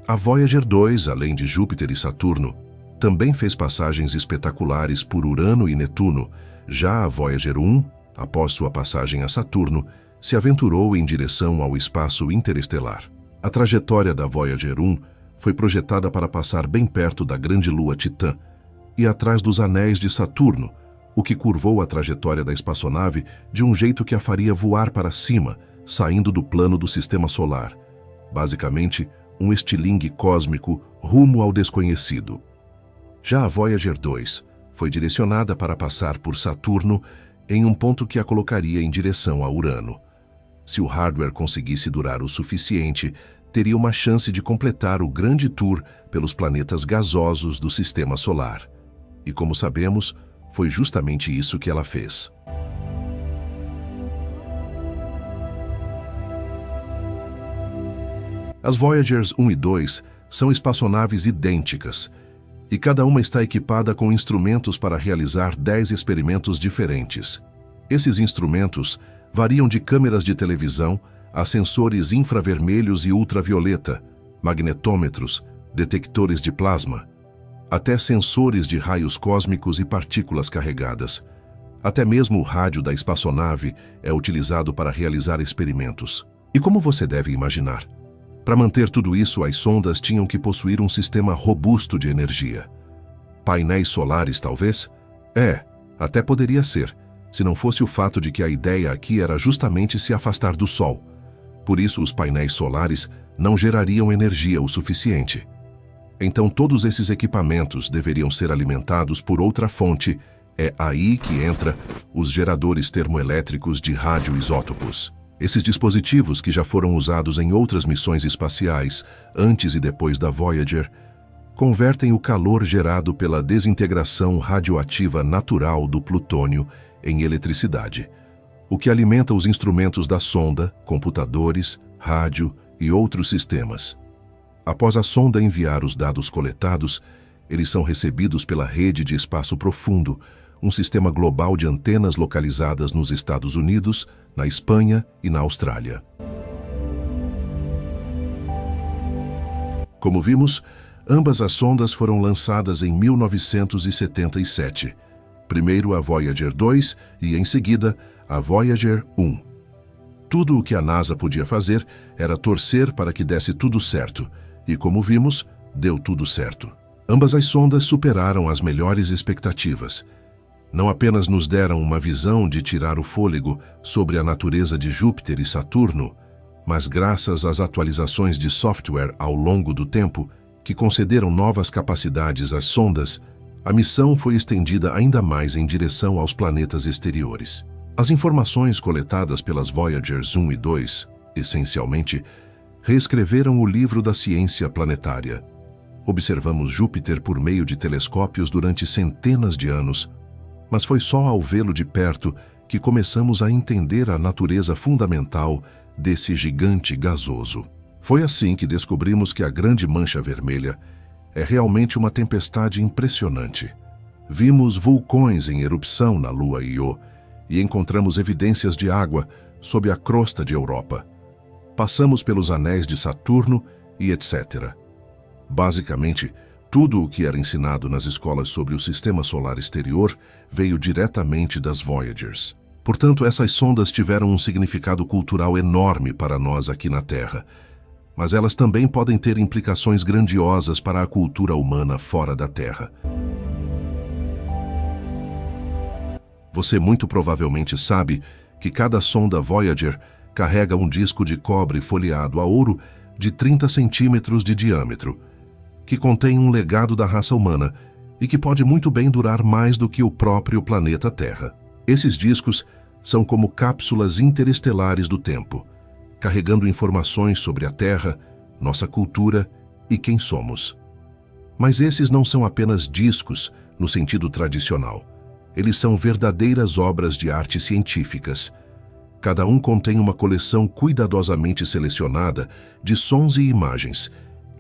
A Voyager 2, além de Júpiter e Saturno, também fez passagens espetaculares por Urano e Netuno. Já a Voyager 1, após sua passagem a Saturno, se aventurou em direção ao espaço interestelar. A trajetória da Voyager 1 foi projetada para passar bem perto da grande lua Titã e atrás dos anéis de Saturno, o que curvou a trajetória da espaçonave de um jeito que a faria voar para cima, saindo do plano do sistema solar. Basicamente, um estilingue cósmico rumo ao desconhecido. Já a Voyager 2 foi direcionada para passar por Saturno em um ponto que a colocaria em direção a Urano. Se o hardware conseguisse durar o suficiente, teria uma chance de completar o grande tour pelos planetas gasosos do sistema solar. E como sabemos, foi justamente isso que ela fez. As Voyagers 1 e 2 são espaçonaves idênticas, e cada uma está equipada com instrumentos para realizar 10 experimentos diferentes. Esses instrumentos variam de câmeras de televisão a sensores infravermelhos e ultravioleta, magnetômetros, detectores de plasma, até sensores de raios cósmicos e partículas carregadas. Até mesmo o rádio da espaçonave é utilizado para realizar experimentos. E como você deve imaginar, para manter tudo isso, as sondas tinham que possuir um sistema robusto de energia. Painéis solares, talvez? Até poderia ser, se não fosse o fato de que a ideia aqui era justamente se afastar do Sol. Por isso, os painéis solares não gerariam energia o suficiente. Então, todos esses equipamentos deveriam ser alimentados por outra fonte. É aí que entra os geradores termoelétricos de radioisótopos. Esses dispositivos, que já foram usados em outras missões espaciais, antes e depois da Voyager, convertem o calor gerado pela desintegração radioativa natural do plutônio em eletricidade, o que alimenta os instrumentos da sonda, computadores, rádio e outros sistemas. Após a sonda enviar os dados coletados, eles são recebidos pela rede de espaço profundo, um sistema global de antenas localizadas nos Estados Unidos, na Espanha e na Austrália. Como vimos, ambas as sondas foram lançadas em 1977. Primeiro a Voyager 2 e, em seguida, a Voyager 1. Tudo o que a NASA podia fazer era torcer para que desse tudo certo, e como vimos, deu tudo certo. Ambas as sondas superaram as melhores expectativas. Não apenas nos deram uma visão de tirar o fôlego sobre a natureza de Júpiter e Saturno, mas graças às atualizações de software ao longo do tempo, que concederam novas capacidades às sondas, a missão foi estendida ainda mais em direção aos planetas exteriores. As informações coletadas pelas Voyagers 1 e 2, essencialmente, reescreveram o livro da ciência planetária. Observamos Júpiter por meio de telescópios durante centenas de anos, mas foi só ao vê-lo de perto que começamos a entender a natureza fundamental desse gigante gasoso. Foi assim que descobrimos que a Grande Mancha Vermelha é realmente uma tempestade impressionante. Vimos vulcões em erupção na Lua Io e encontramos evidências de água sob a crosta de Europa. Passamos pelos anéis de Saturno e etc. Basicamente, tudo o que era ensinado nas escolas sobre o sistema solar exterior veio diretamente das Voyagers. Portanto, essas sondas tiveram um significado cultural enorme para nós aqui na Terra, mas elas também podem ter implicações grandiosas para a cultura humana fora da Terra. Você muito provavelmente sabe que cada sonda Voyager carrega um disco de cobre folheado a ouro de 30 centímetros de diâmetro, que contém um legado da raça humana e que pode muito bem durar mais do que o próprio planeta Terra. Esses discos são como cápsulas interestelares do tempo, carregando informações sobre a Terra, nossa cultura e quem somos. Mas esses não são apenas discos no sentido tradicional. Eles são verdadeiras obras de arte científicas. Cada um contém uma coleção cuidadosamente selecionada de sons e imagens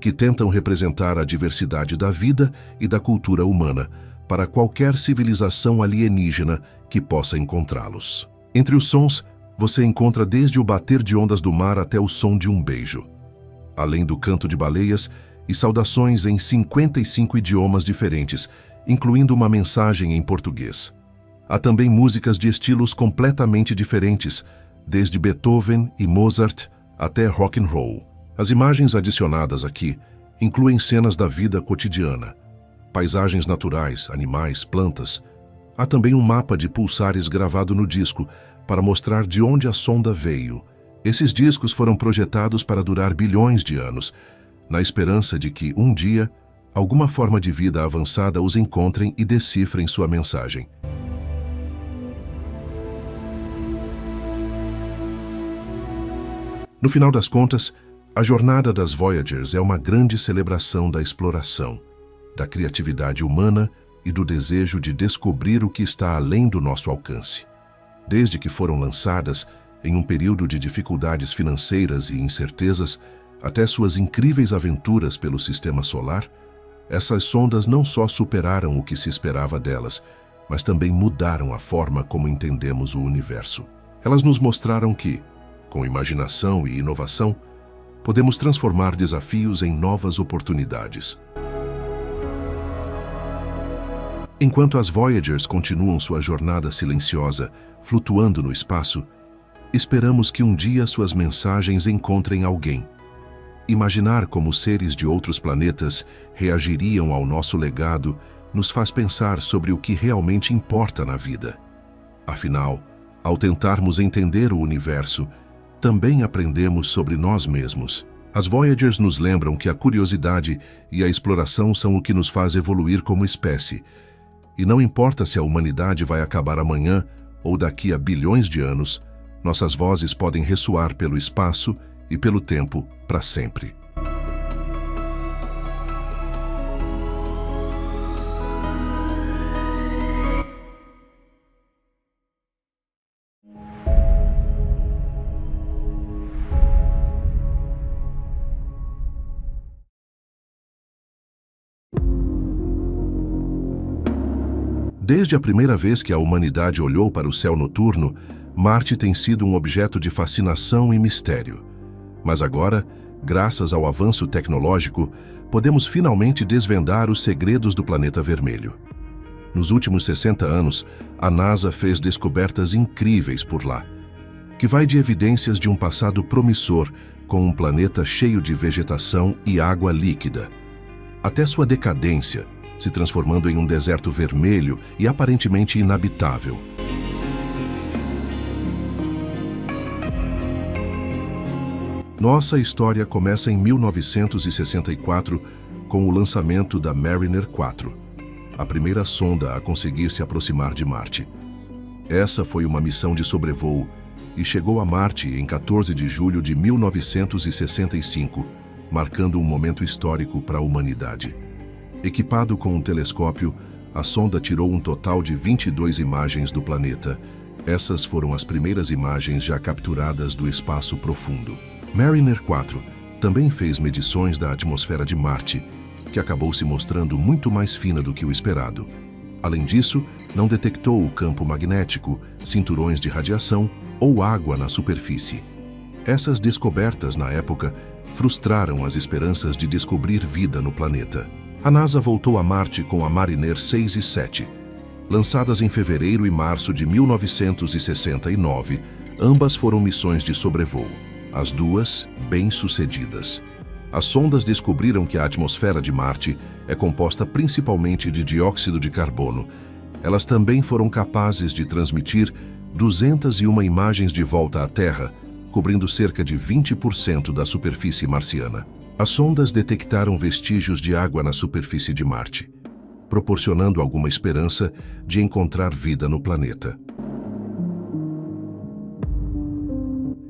que tentam representar a diversidade da vida e da cultura humana, para qualquer civilização alienígena que possa encontrá-los. Entre os sons, você encontra desde o bater de ondas do mar até o som de um beijo, além do canto de baleias e saudações em 55 idiomas diferentes, incluindo uma mensagem em português. Há também músicas de estilos completamente diferentes, desde Beethoven e Mozart até rock and roll. As imagens adicionadas aqui incluem cenas da vida cotidiana, paisagens naturais, animais, plantas. Há também um mapa de pulsares gravado no disco para mostrar de onde a sonda veio. Esses discos foram projetados para durar bilhões de anos, na esperança de que, um dia, alguma forma de vida avançada os encontrem e decifrem sua mensagem. No final das contas, a jornada das Voyagers é uma grande celebração da exploração, da criatividade humana e do desejo de descobrir o que está além do nosso alcance. Desde que foram lançadas, em um período de dificuldades financeiras e incertezas, até suas incríveis aventuras pelo sistema solar, essas sondas não só superaram o que se esperava delas, mas também mudaram a forma como entendemos o universo. Elas nos mostraram que, com imaginação e inovação, podemos transformar desafios em novas oportunidades. Enquanto as Voyagers continuam sua jornada silenciosa, flutuando no espaço, esperamos que um dia suas mensagens encontrem alguém. Imaginar como seres de outros planetas reagiriam ao nosso legado nos faz pensar sobre o que realmente importa na vida. Afinal, ao tentarmos entender o universo, também aprendemos sobre nós mesmos. As Voyagers nos lembram que a curiosidade e a exploração são o que nos faz evoluir como espécie. E não importa se a humanidade vai acabar amanhã ou daqui a bilhões de anos, nossas vozes podem ressoar pelo espaço e pelo tempo para sempre. Desde a primeira vez que a humanidade olhou para o céu noturno, Marte tem sido um objeto de fascinação e mistério. Mas agora, graças ao avanço tecnológico, podemos finalmente desvendar os segredos do planeta vermelho. Nos últimos 60 anos, a NASA fez descobertas incríveis por lá, que vai de evidências de um passado promissor com um planeta cheio de vegetação e água líquida, até sua decadência, se transformando em um deserto vermelho e aparentemente inabitável. Nossa história começa em 1964 com o lançamento da Mariner 4, a primeira sonda a conseguir se aproximar de Marte. Essa foi uma missão de sobrevoo e chegou a Marte em 14 de julho de 1965, marcando um momento histórico para a humanidade. Equipado com um telescópio, a sonda tirou um total de 22 imagens do planeta. Essas foram as primeiras imagens já capturadas do espaço profundo. Mariner 4 também fez medições da atmosfera de Marte, que acabou se mostrando muito mais fina do que o esperado. Além disso, não detectou o campo magnético, cinturões de radiação ou água na superfície. Essas descobertas, na época, frustraram as esperanças de descobrir vida no planeta. A NASA voltou a Marte com a Mariner 6 e 7. Lançadas em fevereiro e março de 1969, ambas foram missões de sobrevoo. As duas, bem-sucedidas. As sondas descobriram que a atmosfera de Marte é composta principalmente de dióxido de carbono. Elas também foram capazes de transmitir 201 imagens de volta à Terra, cobrindo cerca de 20% da superfície marciana. As sondas detectaram vestígios de água na superfície de Marte, proporcionando alguma esperança de encontrar vida no planeta.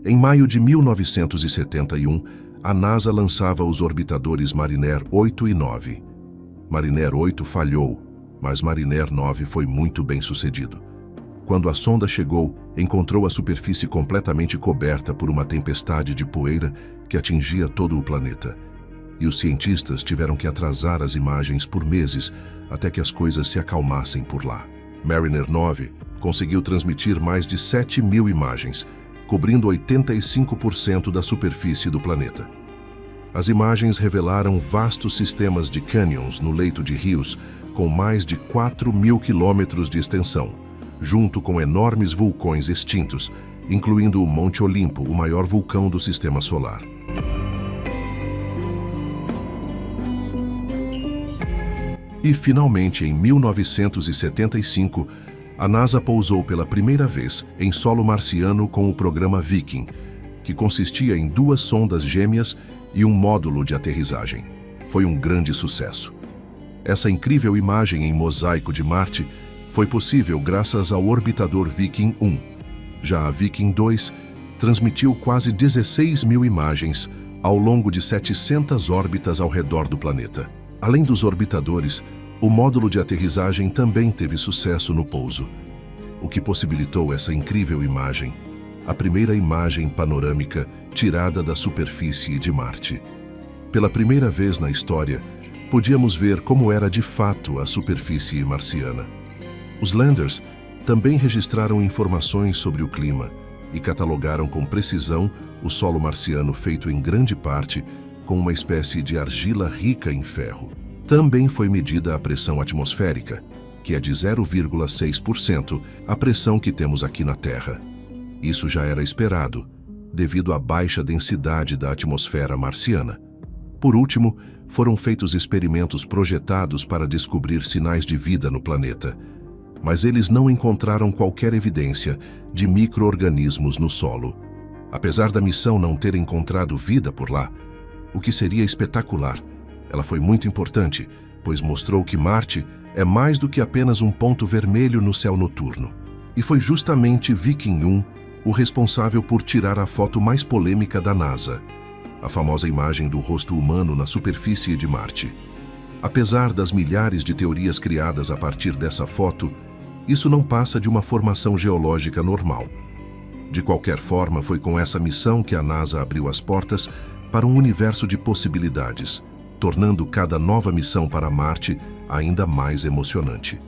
Em maio de 1971, a NASA lançava os orbitadores Mariner 8 e 9. Mariner 8 falhou, mas Mariner 9 foi muito bem sucedido. Quando a sonda chegou, encontrou a superfície completamente coberta por uma tempestade de poeira que atingia todo o planeta. e os cientistas tiveram que atrasar as imagens por meses até que as coisas se acalmassem por lá. Mariner 9 conseguiu transmitir mais de 7.000 imagens, cobrindo 85% da superfície do planeta. As imagens revelaram vastos sistemas de cânions no leito de rios, com mais de 4.000 quilômetros de extensão, junto com enormes vulcões extintos, incluindo o Monte Olimpo, o maior vulcão do Sistema Solar. E, finalmente, em 1975, a NASA pousou pela primeira vez em solo marciano com o programa Viking, que consistia em 2 sondas gêmeas e um módulo de aterrissagem. Foi um grande sucesso. Essa incrível imagem em mosaico de Marte foi possível graças ao orbitador Viking 1. Já a Viking 2 transmitiu quase 16.000 imagens ao longo de 700 órbitas ao redor do planeta. Além dos orbitadores, o módulo de aterrissagem também teve sucesso no pouso, o que possibilitou essa incrível imagem, a primeira imagem panorâmica tirada da superfície de Marte. Pela primeira vez na história, podíamos ver como era de fato a superfície marciana. Os landers também registraram informações sobre o clima e catalogaram com precisão o solo marciano feito em grande parte com uma espécie de argila rica em ferro. Também foi medida a pressão atmosférica, que é de 0,6% a pressão que temos aqui na Terra. Isso já era esperado, devido à baixa densidade da atmosfera marciana. Por último, foram feitos experimentos projetados para descobrir sinais de vida no planeta, mas eles não encontraram qualquer evidência de micro-organismos no solo. Apesar da missão não ter encontrado vida por lá, o que seria espetacular, ela foi muito importante, pois mostrou que Marte é mais do que apenas um ponto vermelho no céu noturno. E foi justamente Viking 1 o responsável por tirar a foto mais polêmica da NASA, a famosa imagem do rosto humano na superfície de Marte. Apesar das milhares de teorias criadas a partir dessa foto, isso não passa de uma formação geológica normal. De qualquer forma, foi com essa missão que a NASA abriu as portas para um universo de possibilidades, tornando cada nova missão para Marte ainda mais emocionante.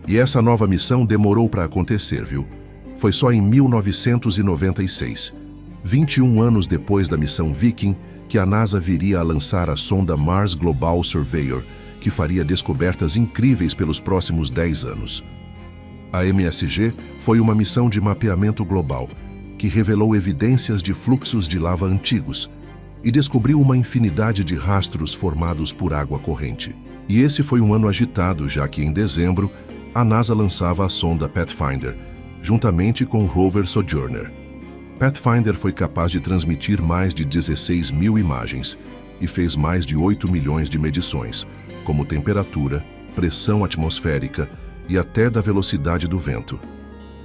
E essa nova missão demorou para acontecer, viu? Foi só em 1996, 21 anos depois da missão Viking, que a NASA viria a lançar a sonda Mars Global Surveyor, que faria descobertas incríveis pelos próximos 10 anos. A MSG foi uma missão de mapeamento global, que revelou evidências de fluxos de lava antigos e descobriu uma infinidade de rastros formados por água corrente. E esse foi um ano agitado, já que em dezembro, a NASA lançava a sonda Pathfinder, juntamente com o rover Sojourner. Pathfinder foi capaz de transmitir mais de 16.000 imagens e fez mais de 8 milhões de medições, como temperatura, pressão atmosférica e até da velocidade do vento.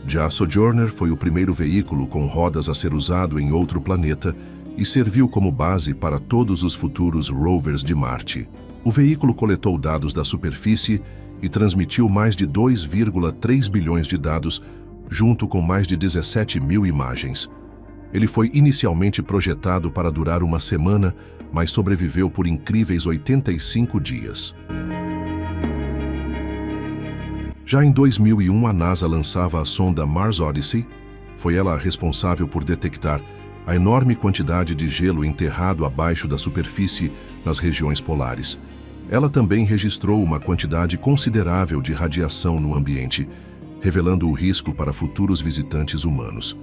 Já a Sojourner foi o primeiro veículo com rodas a ser usado em outro planeta e serviu como base para todos os futuros rovers de Marte. O veículo coletou dados da superfície e transmitiu mais de 2,3 bilhões de dados, junto com mais de 17.000 imagens. Ele foi inicialmente projetado para durar uma semana, mas sobreviveu por incríveis 85 dias. Já em 2001, a NASA lançava a sonda Mars Odyssey. Foi ela a responsável por detectar a enorme quantidade de gelo enterrado abaixo da superfície nas regiões polares. Ela também registrou uma quantidade considerável de radiação no ambiente, revelando o risco para futuros visitantes humanos.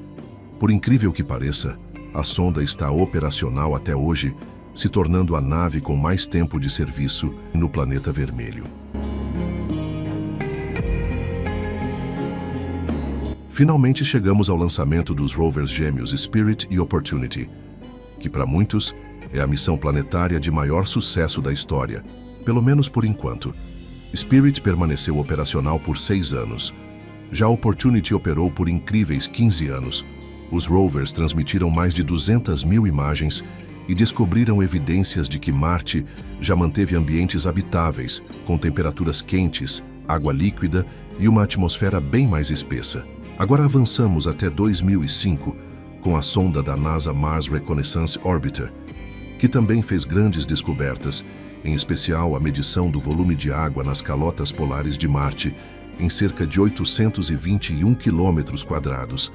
Por incrível que pareça, a sonda está operacional até hoje, se tornando a nave com mais tempo de serviço no planeta vermelho. Finalmente chegamos ao lançamento dos rovers gêmeos Spirit e Opportunity, que para muitos é a missão planetária de maior sucesso da história, pelo menos por enquanto. Spirit permaneceu operacional por 6 anos. Já Opportunity operou por incríveis 15 anos. Os rovers transmitiram mais de 200.000 imagens e descobriram evidências de que Marte já manteve ambientes habitáveis, com temperaturas quentes, água líquida e uma atmosfera bem mais espessa. Agora avançamos até 2005, com a sonda da NASA Mars Reconnaissance Orbiter, que também fez grandes descobertas, em especial a medição do volume de água nas calotas polares de Marte, em cerca de 821 quilômetros quadrados,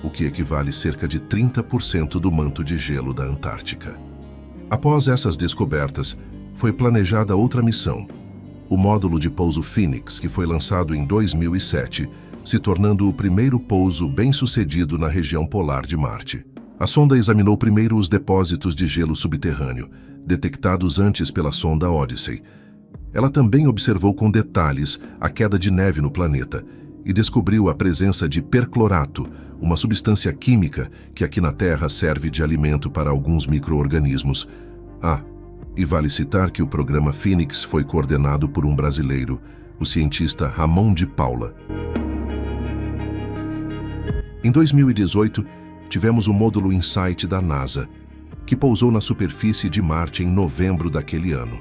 o que equivale a cerca de 30% do manto de gelo da Antártica. Após essas descobertas, foi planejada outra missão, o módulo de pouso Phoenix, que foi lançado em 2007, se tornando o primeiro pouso bem-sucedido na região polar de Marte. A sonda examinou primeiro os depósitos de gelo subterrâneo, detectados antes pela sonda Odyssey. Ela também observou com detalhes a queda de neve no planeta e descobriu a presença de perclorato, uma substância química que aqui na Terra serve de alimento para alguns micro-organismos. E vale citar que o programa Phoenix foi coordenado por um brasileiro, o cientista Ramon de Paula. Em 2018, tivemos o módulo InSight da NASA, que pousou na superfície de Marte em novembro daquele ano.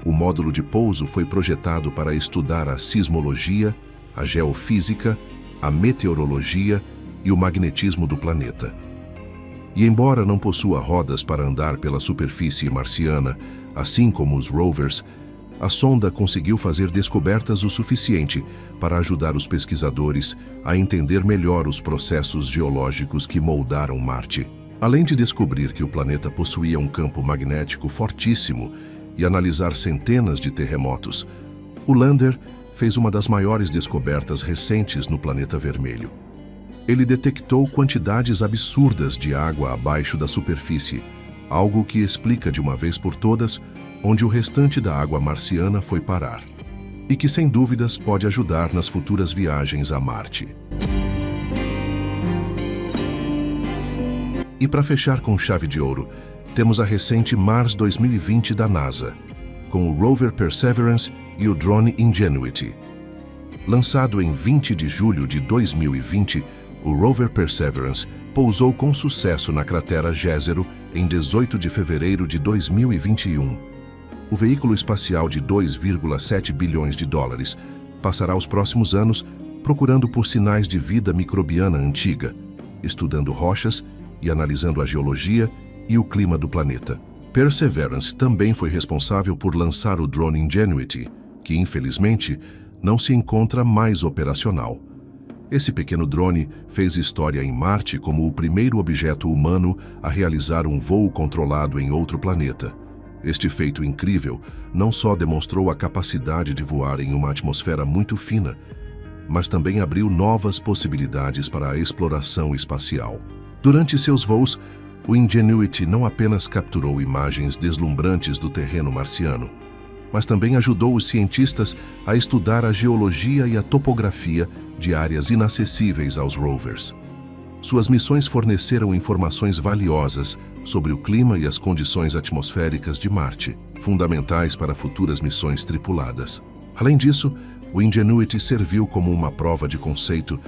O módulo de pouso foi projetado para estudar a sismologia, a geofísica, a meteorologia e o magnetismo do planeta. E embora não possua rodas para andar pela superfície marciana, assim como os rovers, a sonda conseguiu fazer descobertas o suficiente para ajudar os pesquisadores a entender melhor os processos geológicos que moldaram Marte. Além de descobrir que o planeta possuía um campo magnético fortíssimo e analisar centenas de terremotos, o lander fez uma das maiores descobertas recentes no planeta vermelho. Ele detectou quantidades absurdas de água abaixo da superfície, algo que explica de uma vez por todas onde o restante da água marciana foi parar, e que sem dúvidas pode ajudar nas futuras viagens a Marte. E para fechar com chave de ouro, temos a recente Mars 2020 da NASA, com o rover Perseverance e o drone Ingenuity. Lançado em 20 de julho de 2020, o rover Perseverance pousou com sucesso na cratera Jezero em 18 de fevereiro de 2021. O veículo espacial de 2,7 bilhões de dólares passará os próximos anos procurando por sinais de vida microbiana antiga, estudando rochas e analisando a geologia e o clima do planeta. Perseverance também foi responsável por lançar o drone Ingenuity, que infelizmente não se encontra mais operacional. Esse pequeno drone fez história em Marte como o primeiro objeto humano a realizar um voo controlado em outro planeta. Este feito incrível não só demonstrou a capacidade de voar em uma atmosfera muito fina, mas também abriu novas possibilidades para a exploração espacial. Durante seus voos, o Ingenuity não apenas capturou imagens deslumbrantes do terreno marciano, mas também ajudou os cientistas a estudar a geologia e a topografia de áreas inacessíveis aos rovers. Suas missões forneceram informações valiosas sobre o clima e as condições atmosféricas de Marte, fundamentais para futuras missões tripuladas. Além disso, o Ingenuity serviu como uma prova de conceito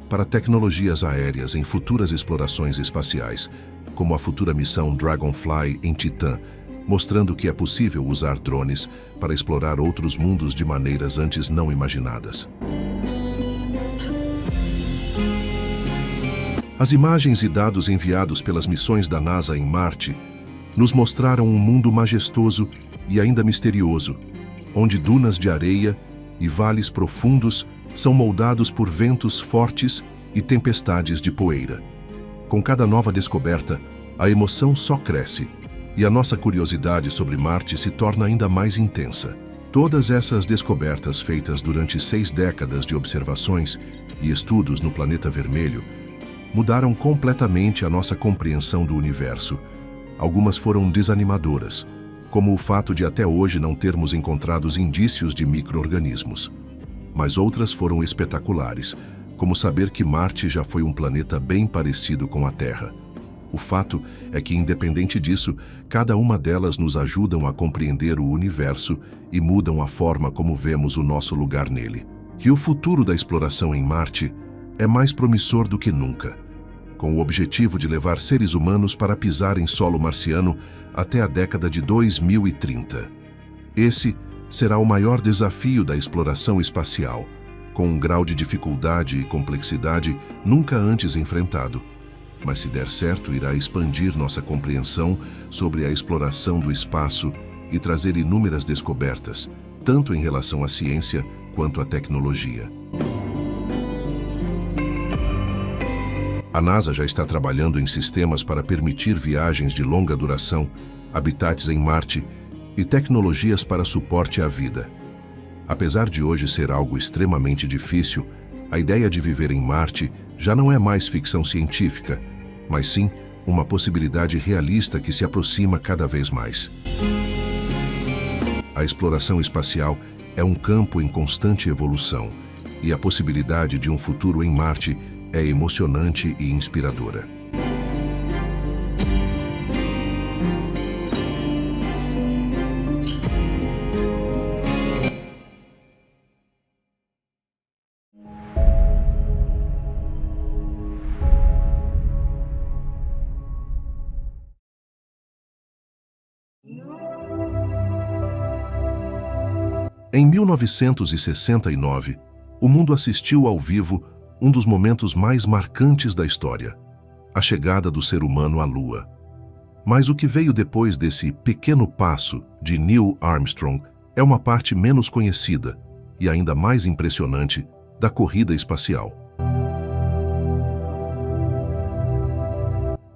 para tecnologias aéreas em futuras explorações espaciais, como a futura missão Dragonfly em Titã, mostrando que é possível usar drones para explorar outros mundos de maneiras antes não imaginadas. As imagens e dados enviados pelas missões da NASA em Marte nos mostraram um mundo majestoso e ainda misterioso, onde dunas de areia e vales profundos são moldados por ventos fortes e tempestades de poeira. Com cada nova descoberta, a emoção só cresce e a nossa curiosidade sobre Marte se torna ainda mais intensa. Todas essas descobertas feitas durante 6 décadas de observações e estudos no planeta vermelho mudaram completamente a nossa compreensão do universo. Algumas foram desanimadoras, como o fato de até hoje não termos encontrado indícios de micro-organismos. Mas outras foram espetaculares, como saber que Marte já foi um planeta bem parecido com a Terra. O fato é que, independente disso, cada uma delas nos ajudam a compreender o universo e mudam a forma como vemos o nosso lugar nele. E o futuro da exploração em Marte é mais promissor do que nunca, com o objetivo de levar seres humanos para pisar em solo marciano até a década de 2030. Esse será o maior desafio da exploração espacial, com um grau de dificuldade e complexidade nunca antes enfrentado. mas se der certo, irá expandir nossa compreensão sobre a exploração do espaço e trazer inúmeras descobertas, tanto em relação à ciência quanto à tecnologia. A NASA já está trabalhando em sistemas para permitir viagens de longa duração, habitats em Marte e tecnologias para suporte à vida. Apesar de hoje ser algo extremamente difícil, a ideia de viver em Marte já não é mais ficção científica, mas sim uma possibilidade realista que se aproxima cada vez mais. A exploração espacial é um campo em constante evolução, e a possibilidade de um futuro em Marte é emocionante e inspiradora. Em 1969, o mundo assistiu ao vivo um dos momentos mais marcantes da história, a chegada do ser humano à Lua. Mas o que veio depois desse pequeno passo de Neil Armstrong é uma parte menos conhecida e ainda mais impressionante da corrida espacial.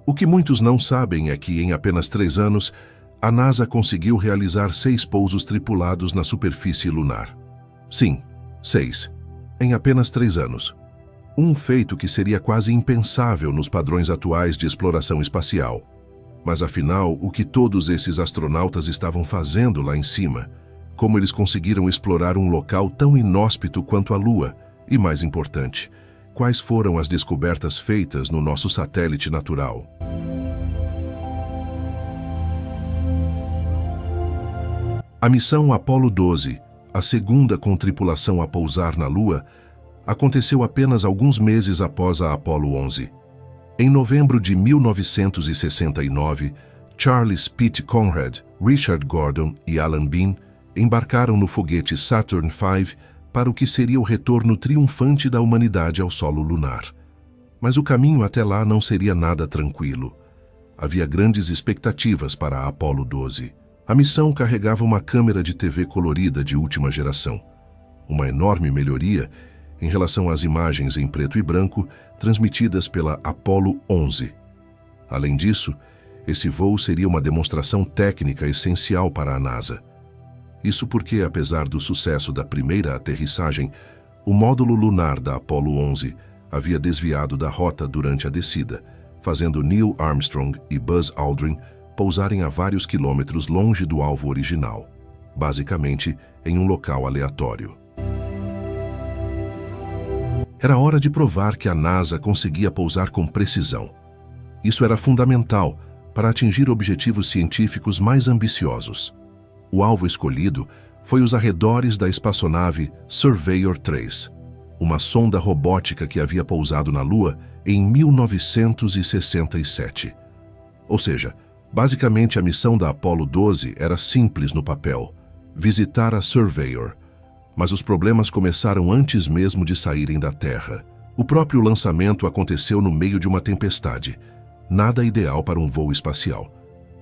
O que muitos não sabem é que, em apenas 3 anos, a NASA conseguiu realizar 6 pousos tripulados na superfície lunar. Sim, 6. Em apenas 3 anos. Um feito que seria quase impensável nos padrões atuais de exploração espacial. Mas afinal, o que todos esses astronautas estavam fazendo lá em cima? Como eles conseguiram explorar um local tão inóspito quanto a Lua? E mais importante, quais foram as descobertas feitas no nosso satélite natural? A missão Apollo 12, a segunda com tripulação a pousar na Lua, aconteceu apenas alguns meses após a Apollo 11. Em novembro de 1969, Charles Pitt Conrad, Richard Gordon e Alan Bean embarcaram no foguete Saturn V para o que seria o retorno triunfante da humanidade ao solo lunar. Mas o caminho até lá não seria nada tranquilo. Havia grandes expectativas para a Apollo 12. A missão carregava uma câmera de TV colorida de última geração, uma enorme melhoria em relação às imagens em preto e branco transmitidas pela Apollo 11. Além disso, esse voo seria uma demonstração técnica essencial para a NASA. Isso porque, apesar do sucesso da primeira aterrissagem, o módulo lunar da Apollo 11 havia desviado da rota durante a descida, fazendo Neil Armstrong e Buzz Aldrin pousarem a vários quilômetros longe do alvo original, basicamente em um local aleatório. Era hora de provar que a NASA conseguia pousar com precisão. Isso era fundamental para atingir objetivos científicos mais ambiciosos. O alvo escolhido foi os arredores da espaçonave Surveyor 3, uma sonda robótica que havia pousado na Lua em 1967. Ou seja, basicamente a missão da Apollo 12 era simples no papel: visitar a Surveyor. Mas os problemas começaram antes mesmo de saírem da Terra. O próprio lançamento aconteceu no meio de uma tempestade, nada ideal para um voo espacial.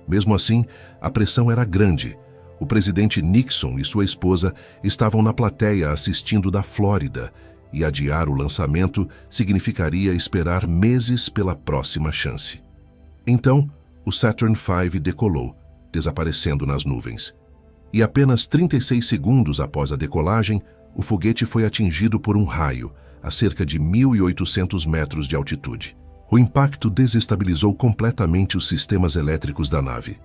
Mesmo assim, a pressão era grande. O presidente Nixon e sua esposa estavam na plateia assistindo da Flórida, e adiar o lançamento significaria esperar meses pela próxima chance. Então, o Saturn V decolou, desaparecendo nas nuvens. E apenas 36 segundos após a decolagem, o foguete foi atingido por um raio, a cerca de 1.800 metros de altitude. O impacto desestabilizou completamente os sistemas elétricos da nave.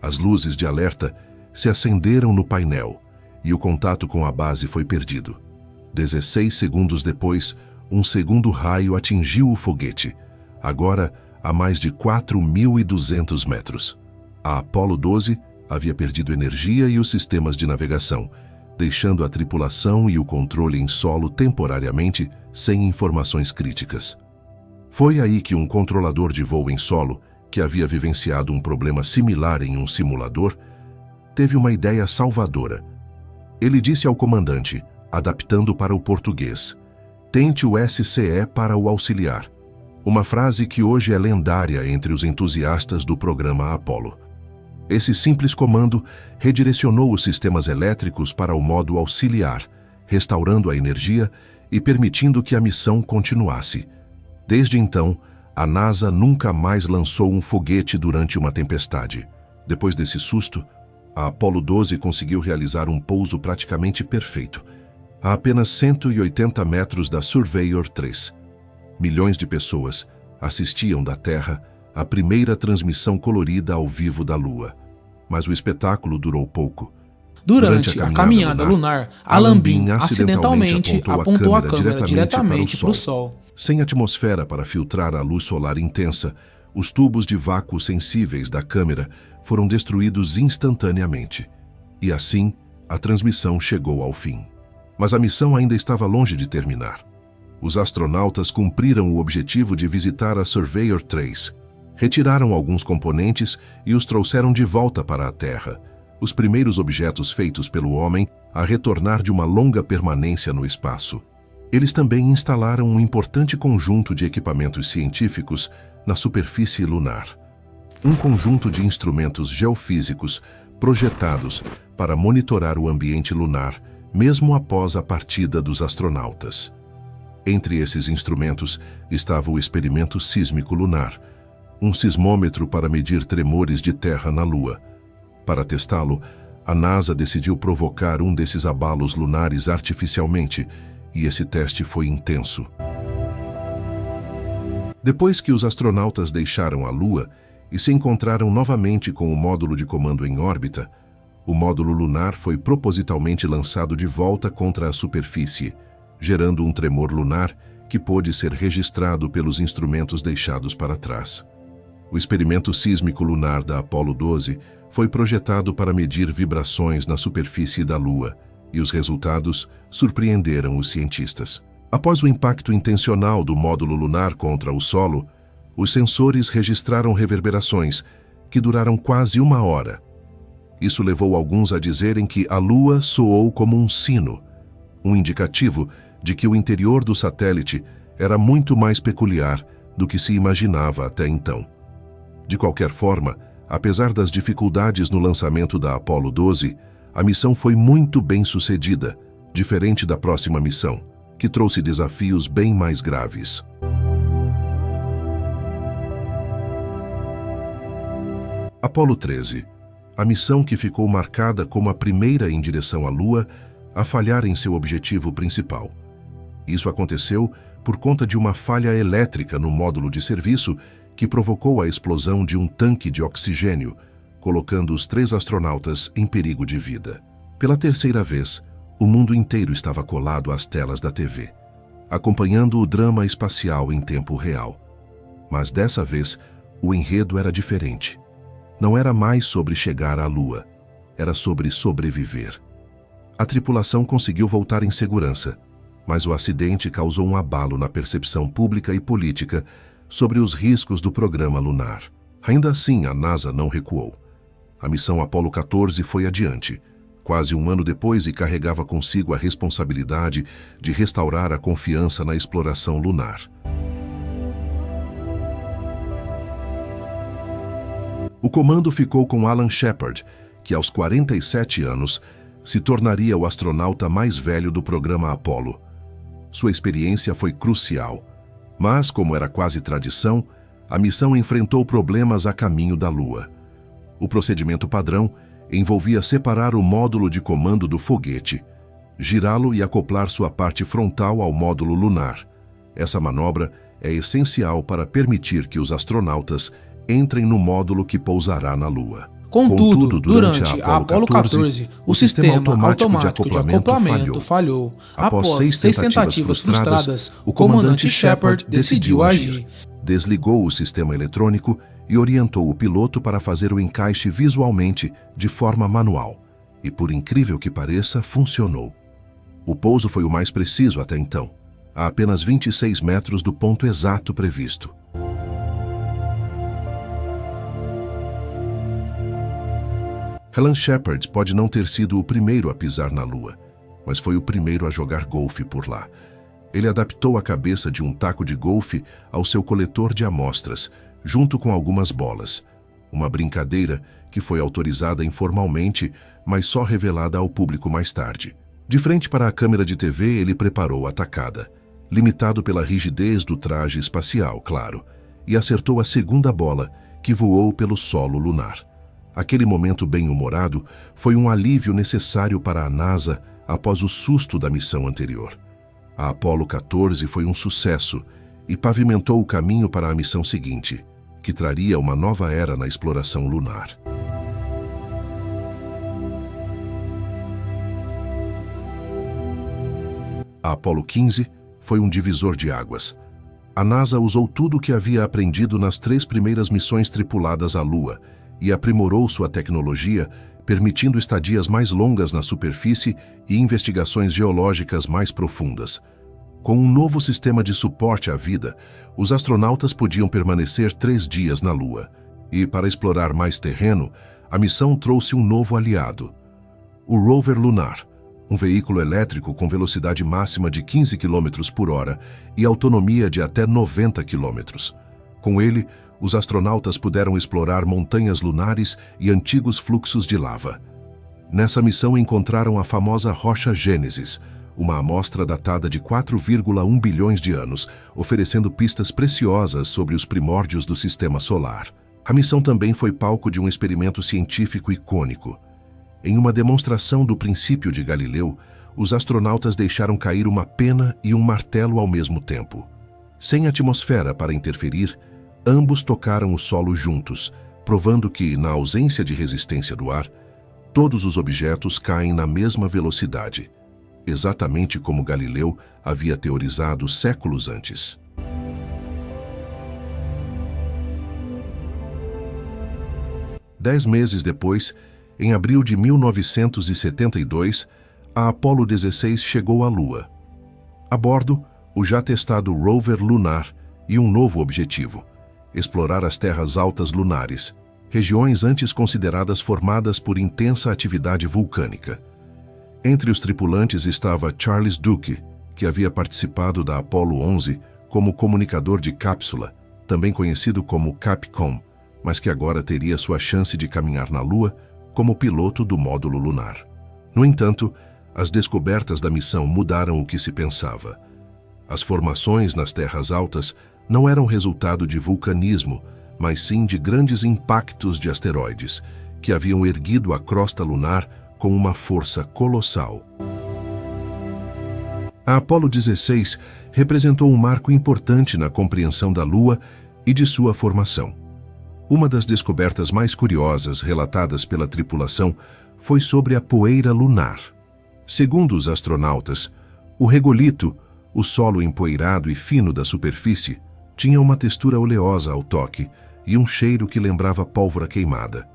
As luzes de alerta se acenderam no painel e o contato com a base foi perdido. 16 segundos depois, um segundo raio atingiu o foguete, agora a mais de 4.200 metros. A Apollo 12 havia perdido energia e os sistemas de navegação, deixando a tripulação e o controle em solo temporariamente sem informações críticas. Foi aí que um controlador de voo em solo, que havia vivenciado um problema similar em um simulador, teve uma ideia salvadora. Ele disse ao comandante, adaptando para o português: "Tente o SCE para o auxiliar." Uma frase que hoje é lendária entre os entusiastas do programa Apollo. Esse simples comando redirecionou os sistemas elétricos para o modo auxiliar, restaurando a energia e permitindo que a missão continuasse. Desde então, a NASA nunca mais lançou um foguete durante uma tempestade. Depois desse susto, a Apollo 12 conseguiu realizar um pouso praticamente perfeito, a apenas 180 metros da Surveyor 3. Milhões de pessoas assistiam da Terra à primeira transmissão colorida ao vivo da Lua. Mas o espetáculo durou pouco. Durante a caminhada lunar, Alan Bean acidentalmente apontou a câmera diretamente para o Sol. Sem atmosfera para filtrar a luz solar intensa, os tubos de vácuo sensíveis da câmera foram destruídos instantaneamente. E assim, a transmissão chegou ao fim. Mas a missão ainda estava longe de terminar. Os astronautas cumpriram o objetivo de visitar a Surveyor 3. Retiraram alguns componentes e os trouxeram de volta para a Terra, os primeiros objetos feitos pelo homem a retornar de uma longa permanência no espaço. Eles também instalaram um importante conjunto de equipamentos científicos na superfície lunar. Um conjunto de instrumentos geofísicos projetados para monitorar o ambiente lunar, mesmo após a partida dos astronautas. Entre esses instrumentos estava o experimento sísmico lunar, um sismômetro para medir tremores de terra na Lua. Para testá-lo, a NASA decidiu provocar um desses abalos lunares artificialmente, e esse teste foi intenso. Depois que os astronautas deixaram a Lua e se encontraram novamente com o módulo de comando em órbita, o módulo lunar foi propositalmente lançado de volta contra a superfície, gerando um tremor lunar que pôde ser registrado pelos instrumentos deixados para trás. O experimento sísmico lunar da Apollo 12 foi projetado para medir vibrações na superfície da Lua, e os resultados surpreenderam os cientistas. Após o impacto intencional do módulo lunar contra o solo, os sensores registraram reverberações que duraram quase 1 hora. Isso levou alguns a dizerem que a Lua soou como um sino, um indicativo de que o interior do satélite era muito mais peculiar do que se imaginava até então. De qualquer forma, apesar das dificuldades no lançamento da Apollo 12, a missão foi muito bem sucedida, diferente da próxima missão, que trouxe desafios bem mais graves. Apollo 13, a missão que ficou marcada como a primeira em direção à Lua a falhar em seu objetivo principal. Isso aconteceu por conta de uma falha elétrica no módulo de serviço que provocou a explosão de um tanque de oxigênio, colocando os 3 astronautas em perigo de vida. Pela terceira vez, o mundo inteiro estava colado às telas da TV, acompanhando o drama espacial em tempo real. Mas dessa vez, o enredo era diferente. Não era mais sobre chegar à Lua, era sobre sobreviver. A tripulação conseguiu voltar em segurança, mas o acidente causou um abalo na percepção pública e política sobre os riscos do programa lunar. Ainda assim, a NASA não recuou. A missão Apollo 14 foi adiante, quase 1 ano depois, e carregava consigo a responsabilidade de restaurar a confiança na exploração lunar. O comando ficou com Alan Shepard, que aos 47 anos se tornaria o astronauta mais velho do programa Apollo. Sua experiência foi crucial, mas, como era quase tradição, a missão enfrentou problemas a caminho da Lua. O procedimento padrão envolvia separar o módulo de comando do foguete, girá-lo e acoplar sua parte frontal ao módulo lunar. Essa manobra é essencial para permitir que os astronautas entrem no módulo que pousará na Lua. Contudo, durante a Apollo 14, o sistema automático de acoplamento falhou. Após 6 tentativas frustradas, o comandante Shepard decidiu agir. Desligou o sistema eletrônico e orientou o piloto para fazer o encaixe visualmente de forma manual. E, por incrível que pareça, funcionou. O pouso foi o mais preciso até então, a apenas 26 metros do ponto exato previsto. Alan Shepard pode não ter sido o primeiro a pisar na Lua, mas foi o primeiro a jogar golfe por lá. Ele adaptou a cabeça de um taco de golfe ao seu coletor de amostras, junto com algumas bolas. Uma brincadeira que foi autorizada informalmente, mas só revelada ao público mais tarde. De frente para a câmera de TV, ele preparou a tacada, limitado pela rigidez do traje espacial, claro, e acertou a segunda bola, que voou pelo solo lunar. Aquele momento bem-humorado foi um alívio necessário para a NASA após o susto da missão anterior. A Apollo 14 foi um sucesso e pavimentou o caminho para a missão seguinte, que traria uma nova era na exploração lunar. A Apollo 15 foi um divisor de águas. A NASA usou tudo o que havia aprendido nas 3 primeiras missões tripuladas à Lua e aprimorou sua tecnologia, permitindo estadias mais longas na superfície e investigações geológicas mais profundas. Com um novo sistema de suporte à vida, os astronautas podiam permanecer 3 dias na Lua. E, para explorar mais terreno, a missão trouxe um novo aliado: o rover lunar, um veículo elétrico com velocidade máxima de 15 km por hora e autonomia de até 90 km. Com ele, os astronautas puderam explorar montanhas lunares e antigos fluxos de lava. Nessa missão encontraram a famosa rocha Gênesis, uma amostra datada de 4,1 bilhões de anos, oferecendo pistas preciosas sobre os primórdios do Sistema Solar. A missão também foi palco de um experimento científico icônico. Em uma demonstração do princípio de Galileu, os astronautas deixaram cair uma pena e um martelo ao mesmo tempo. Sem atmosfera para interferir, ambos tocaram o solo juntos, provando que, na ausência de resistência do ar, todos os objetos caem na mesma velocidade, exatamente como Galileu havia teorizado séculos antes. Dez meses depois, em abril de 1972, a Apollo 16 chegou à Lua. A bordo, o já testado rover lunar e um novo objetivo: explorar as terras altas lunares, regiões antes consideradas formadas por intensa atividade vulcânica. Entre os tripulantes estava Charles Duke, que havia participado da Apollo 11 como comunicador de cápsula, também conhecido como Capcom, mas que agora teria sua chance de caminhar na Lua como piloto do módulo lunar. No entanto, as descobertas da missão mudaram o que se pensava. As formações nas terras altas não eram resultado de vulcanismo, mas sim de grandes impactos de asteroides, que haviam erguido a crosta lunar com uma força colossal. A Apollo 16 representou um marco importante na compreensão da Lua e de sua formação. Uma das descobertas mais curiosas relatadas pela tripulação foi sobre a poeira lunar. Segundo os astronautas, o regolito, o solo empoeirado e fino da superfície, tinha uma textura oleosa ao toque e um cheiro que lembrava pólvora queimada.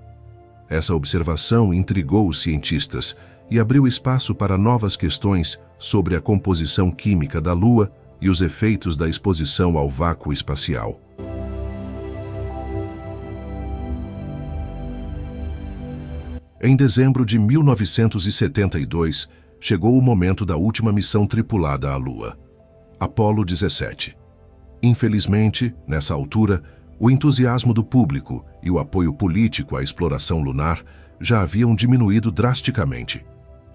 Essa observação intrigou os cientistas e abriu espaço para novas questões sobre a composição química da Lua e os efeitos da exposição ao vácuo espacial. Em dezembro de 1972, chegou o momento da última missão tripulada à Lua, Apollo 17. Infelizmente, nessa altura, o entusiasmo do público e o apoio político à exploração lunar já haviam diminuído drasticamente.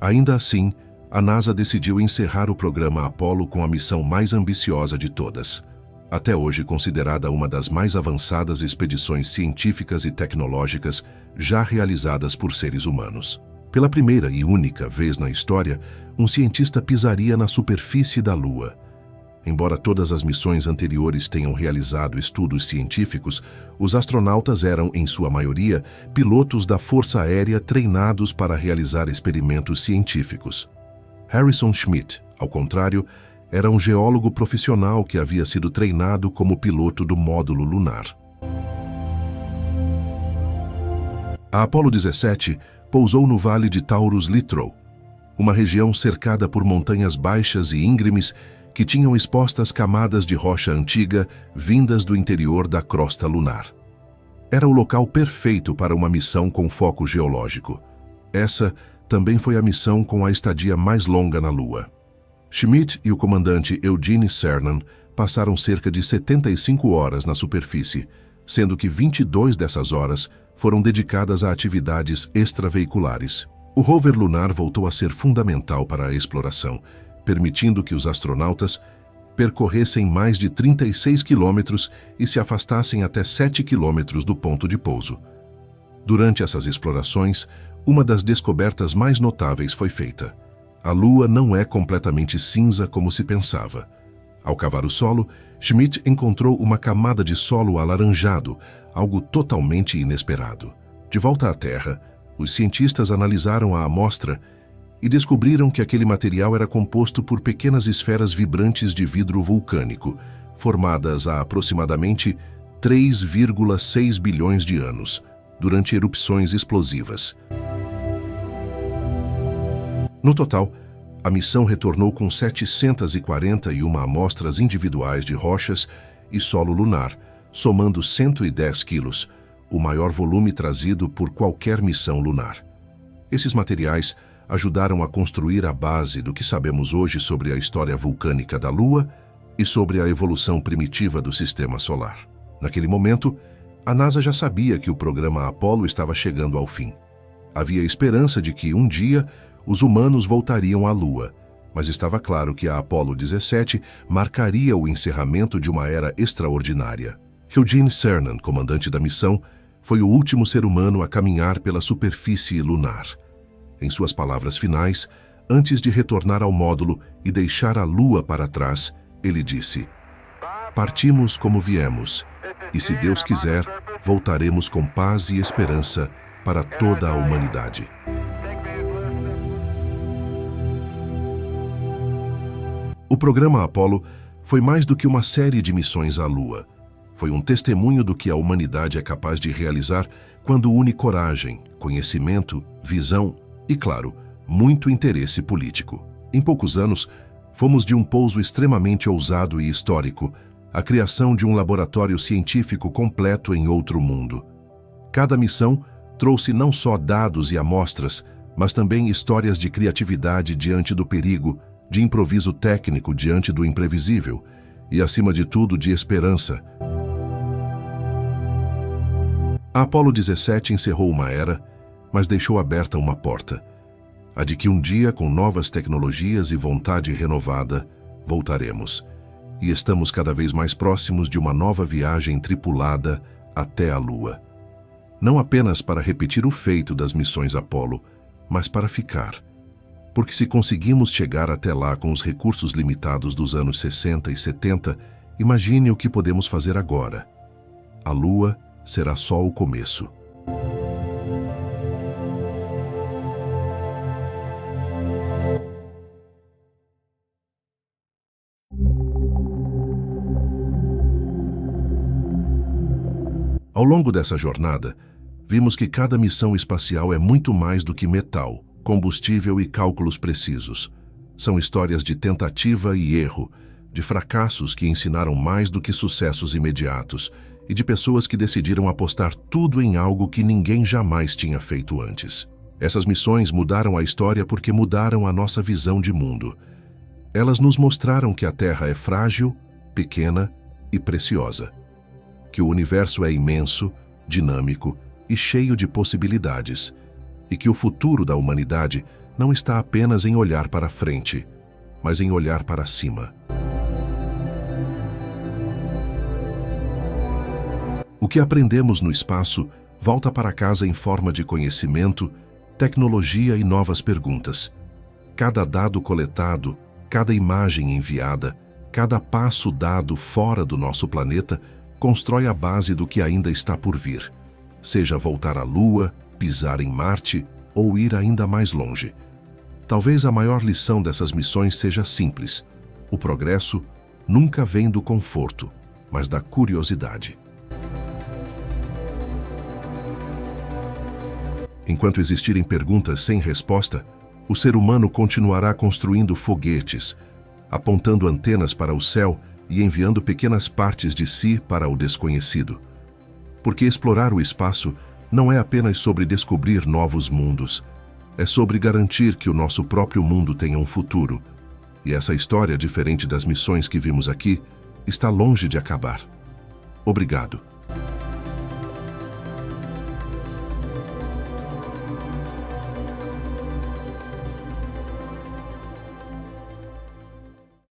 Ainda assim, a NASA decidiu encerrar o programa Apollo com a missão mais ambiciosa de todas, até hoje considerada uma das mais avançadas expedições científicas e tecnológicas já realizadas por seres humanos. Pela primeira e única vez na história, um cientista pisaria na superfície da Lua. Embora todas as missões anteriores tenham realizado estudos científicos, os astronautas eram, em sua maioria, pilotos da Força Aérea treinados para realizar experimentos científicos. Harrison Schmitt, ao contrário, era um geólogo profissional que havia sido treinado como piloto do módulo lunar. A Apollo 17 pousou no vale de Taurus-Littrow, uma região cercada por montanhas baixas e íngremes que tinham expostas camadas de rocha antiga vindas do interior da crosta lunar. Era o local perfeito para uma missão com foco geológico. Essa também foi a missão com a estadia mais longa na Lua. Schmidt e o comandante Eugene Cernan passaram cerca de 75 horas na superfície, sendo que 22 dessas horas foram dedicadas a atividades extraveiculares. O rover lunar voltou a ser fundamental para a exploração, permitindo que os astronautas percorressem mais de 36 quilômetros e se afastassem até 7 quilômetros do ponto de pouso. Durante essas explorações, uma das descobertas mais notáveis foi feita. A Lua não é completamente cinza como se pensava. Ao cavar o solo, Schmidt encontrou uma camada de solo alaranjado, algo totalmente inesperado. De volta à Terra, os cientistas analisaram a amostra e descobriram que aquele material era composto por pequenas esferas vibrantes de vidro vulcânico, formadas há aproximadamente 3,6 bilhões de anos, durante erupções explosivas. No total, a missão retornou com 741 amostras individuais de rochas e solo lunar, somando 110 quilos, o maior volume trazido por qualquer missão lunar. Esses materiais ajudaram a construir a base do que sabemos hoje sobre a história vulcânica da Lua e sobre a evolução primitiva do Sistema Solar. Naquele momento, a NASA já sabia que o programa Apollo estava chegando ao fim. Havia esperança de que, um dia, os humanos voltariam à Lua, mas estava claro que a Apollo 17 marcaria o encerramento de uma era extraordinária. Eugene Cernan, comandante da missão, foi o último ser humano a caminhar pela superfície lunar. Em suas palavras finais, antes de retornar ao módulo e deixar a Lua para trás, ele disse: "Partimos como viemos, e se Deus quiser, voltaremos com paz e esperança para toda a humanidade." O programa Apollo foi mais do que uma série de missões à Lua. Foi um testemunho do que a humanidade é capaz de realizar quando une coragem, conhecimento, visão e, claro, muito interesse político. Em poucos anos, fomos de um pouso extremamente ousado e histórico à criação de um laboratório científico completo em outro mundo. Cada missão trouxe não só dados e amostras, mas também histórias de criatividade diante do perigo, de improviso técnico diante do imprevisível e, acima de tudo, de esperança. A Apollo 17 encerrou uma era, mas deixou aberta uma porta, a de que um dia, com novas tecnologias e vontade renovada, voltaremos. E estamos cada vez mais próximos de uma nova viagem tripulada até a Lua. Não apenas para repetir o feito das missões Apollo, mas para ficar. Porque se conseguimos chegar até lá com os recursos limitados dos anos 60 e 70, imagine o que podemos fazer agora. A Lua será só o começo. Ao longo dessa jornada, vimos que cada missão espacial é muito mais do que metal, combustível e cálculos precisos. São histórias de tentativa e erro, de fracassos que ensinaram mais do que sucessos imediatos e de pessoas que decidiram apostar tudo em algo que ninguém jamais tinha feito antes. Essas missões mudaram a história porque mudaram a nossa visão de mundo. Elas nos mostraram que a Terra é frágil, pequena e preciosa. Que o universo é imenso, dinâmico e cheio de possibilidades. E que o futuro da humanidade não está apenas em olhar para frente, mas em olhar para cima. O que aprendemos no espaço volta para casa em forma de conhecimento, tecnologia e novas perguntas. Cada dado coletado, cada imagem enviada, cada passo dado fora do nosso planeta constrói a base do que ainda está por vir. Seja voltar à Lua, pisar em Marte ou ir ainda mais longe. Talvez a maior lição dessas missões seja simples. O progresso nunca vem do conforto, mas da curiosidade. Enquanto existirem perguntas sem resposta, o ser humano continuará construindo foguetes, apontando antenas para o céu e enviando pequenas partes de si para o desconhecido. Porque explorar o espaço não é apenas sobre descobrir novos mundos, é sobre garantir que o nosso próprio mundo tenha um futuro, E essa história, diferente das missões que vimos aqui, está longe de acabar. Obrigado.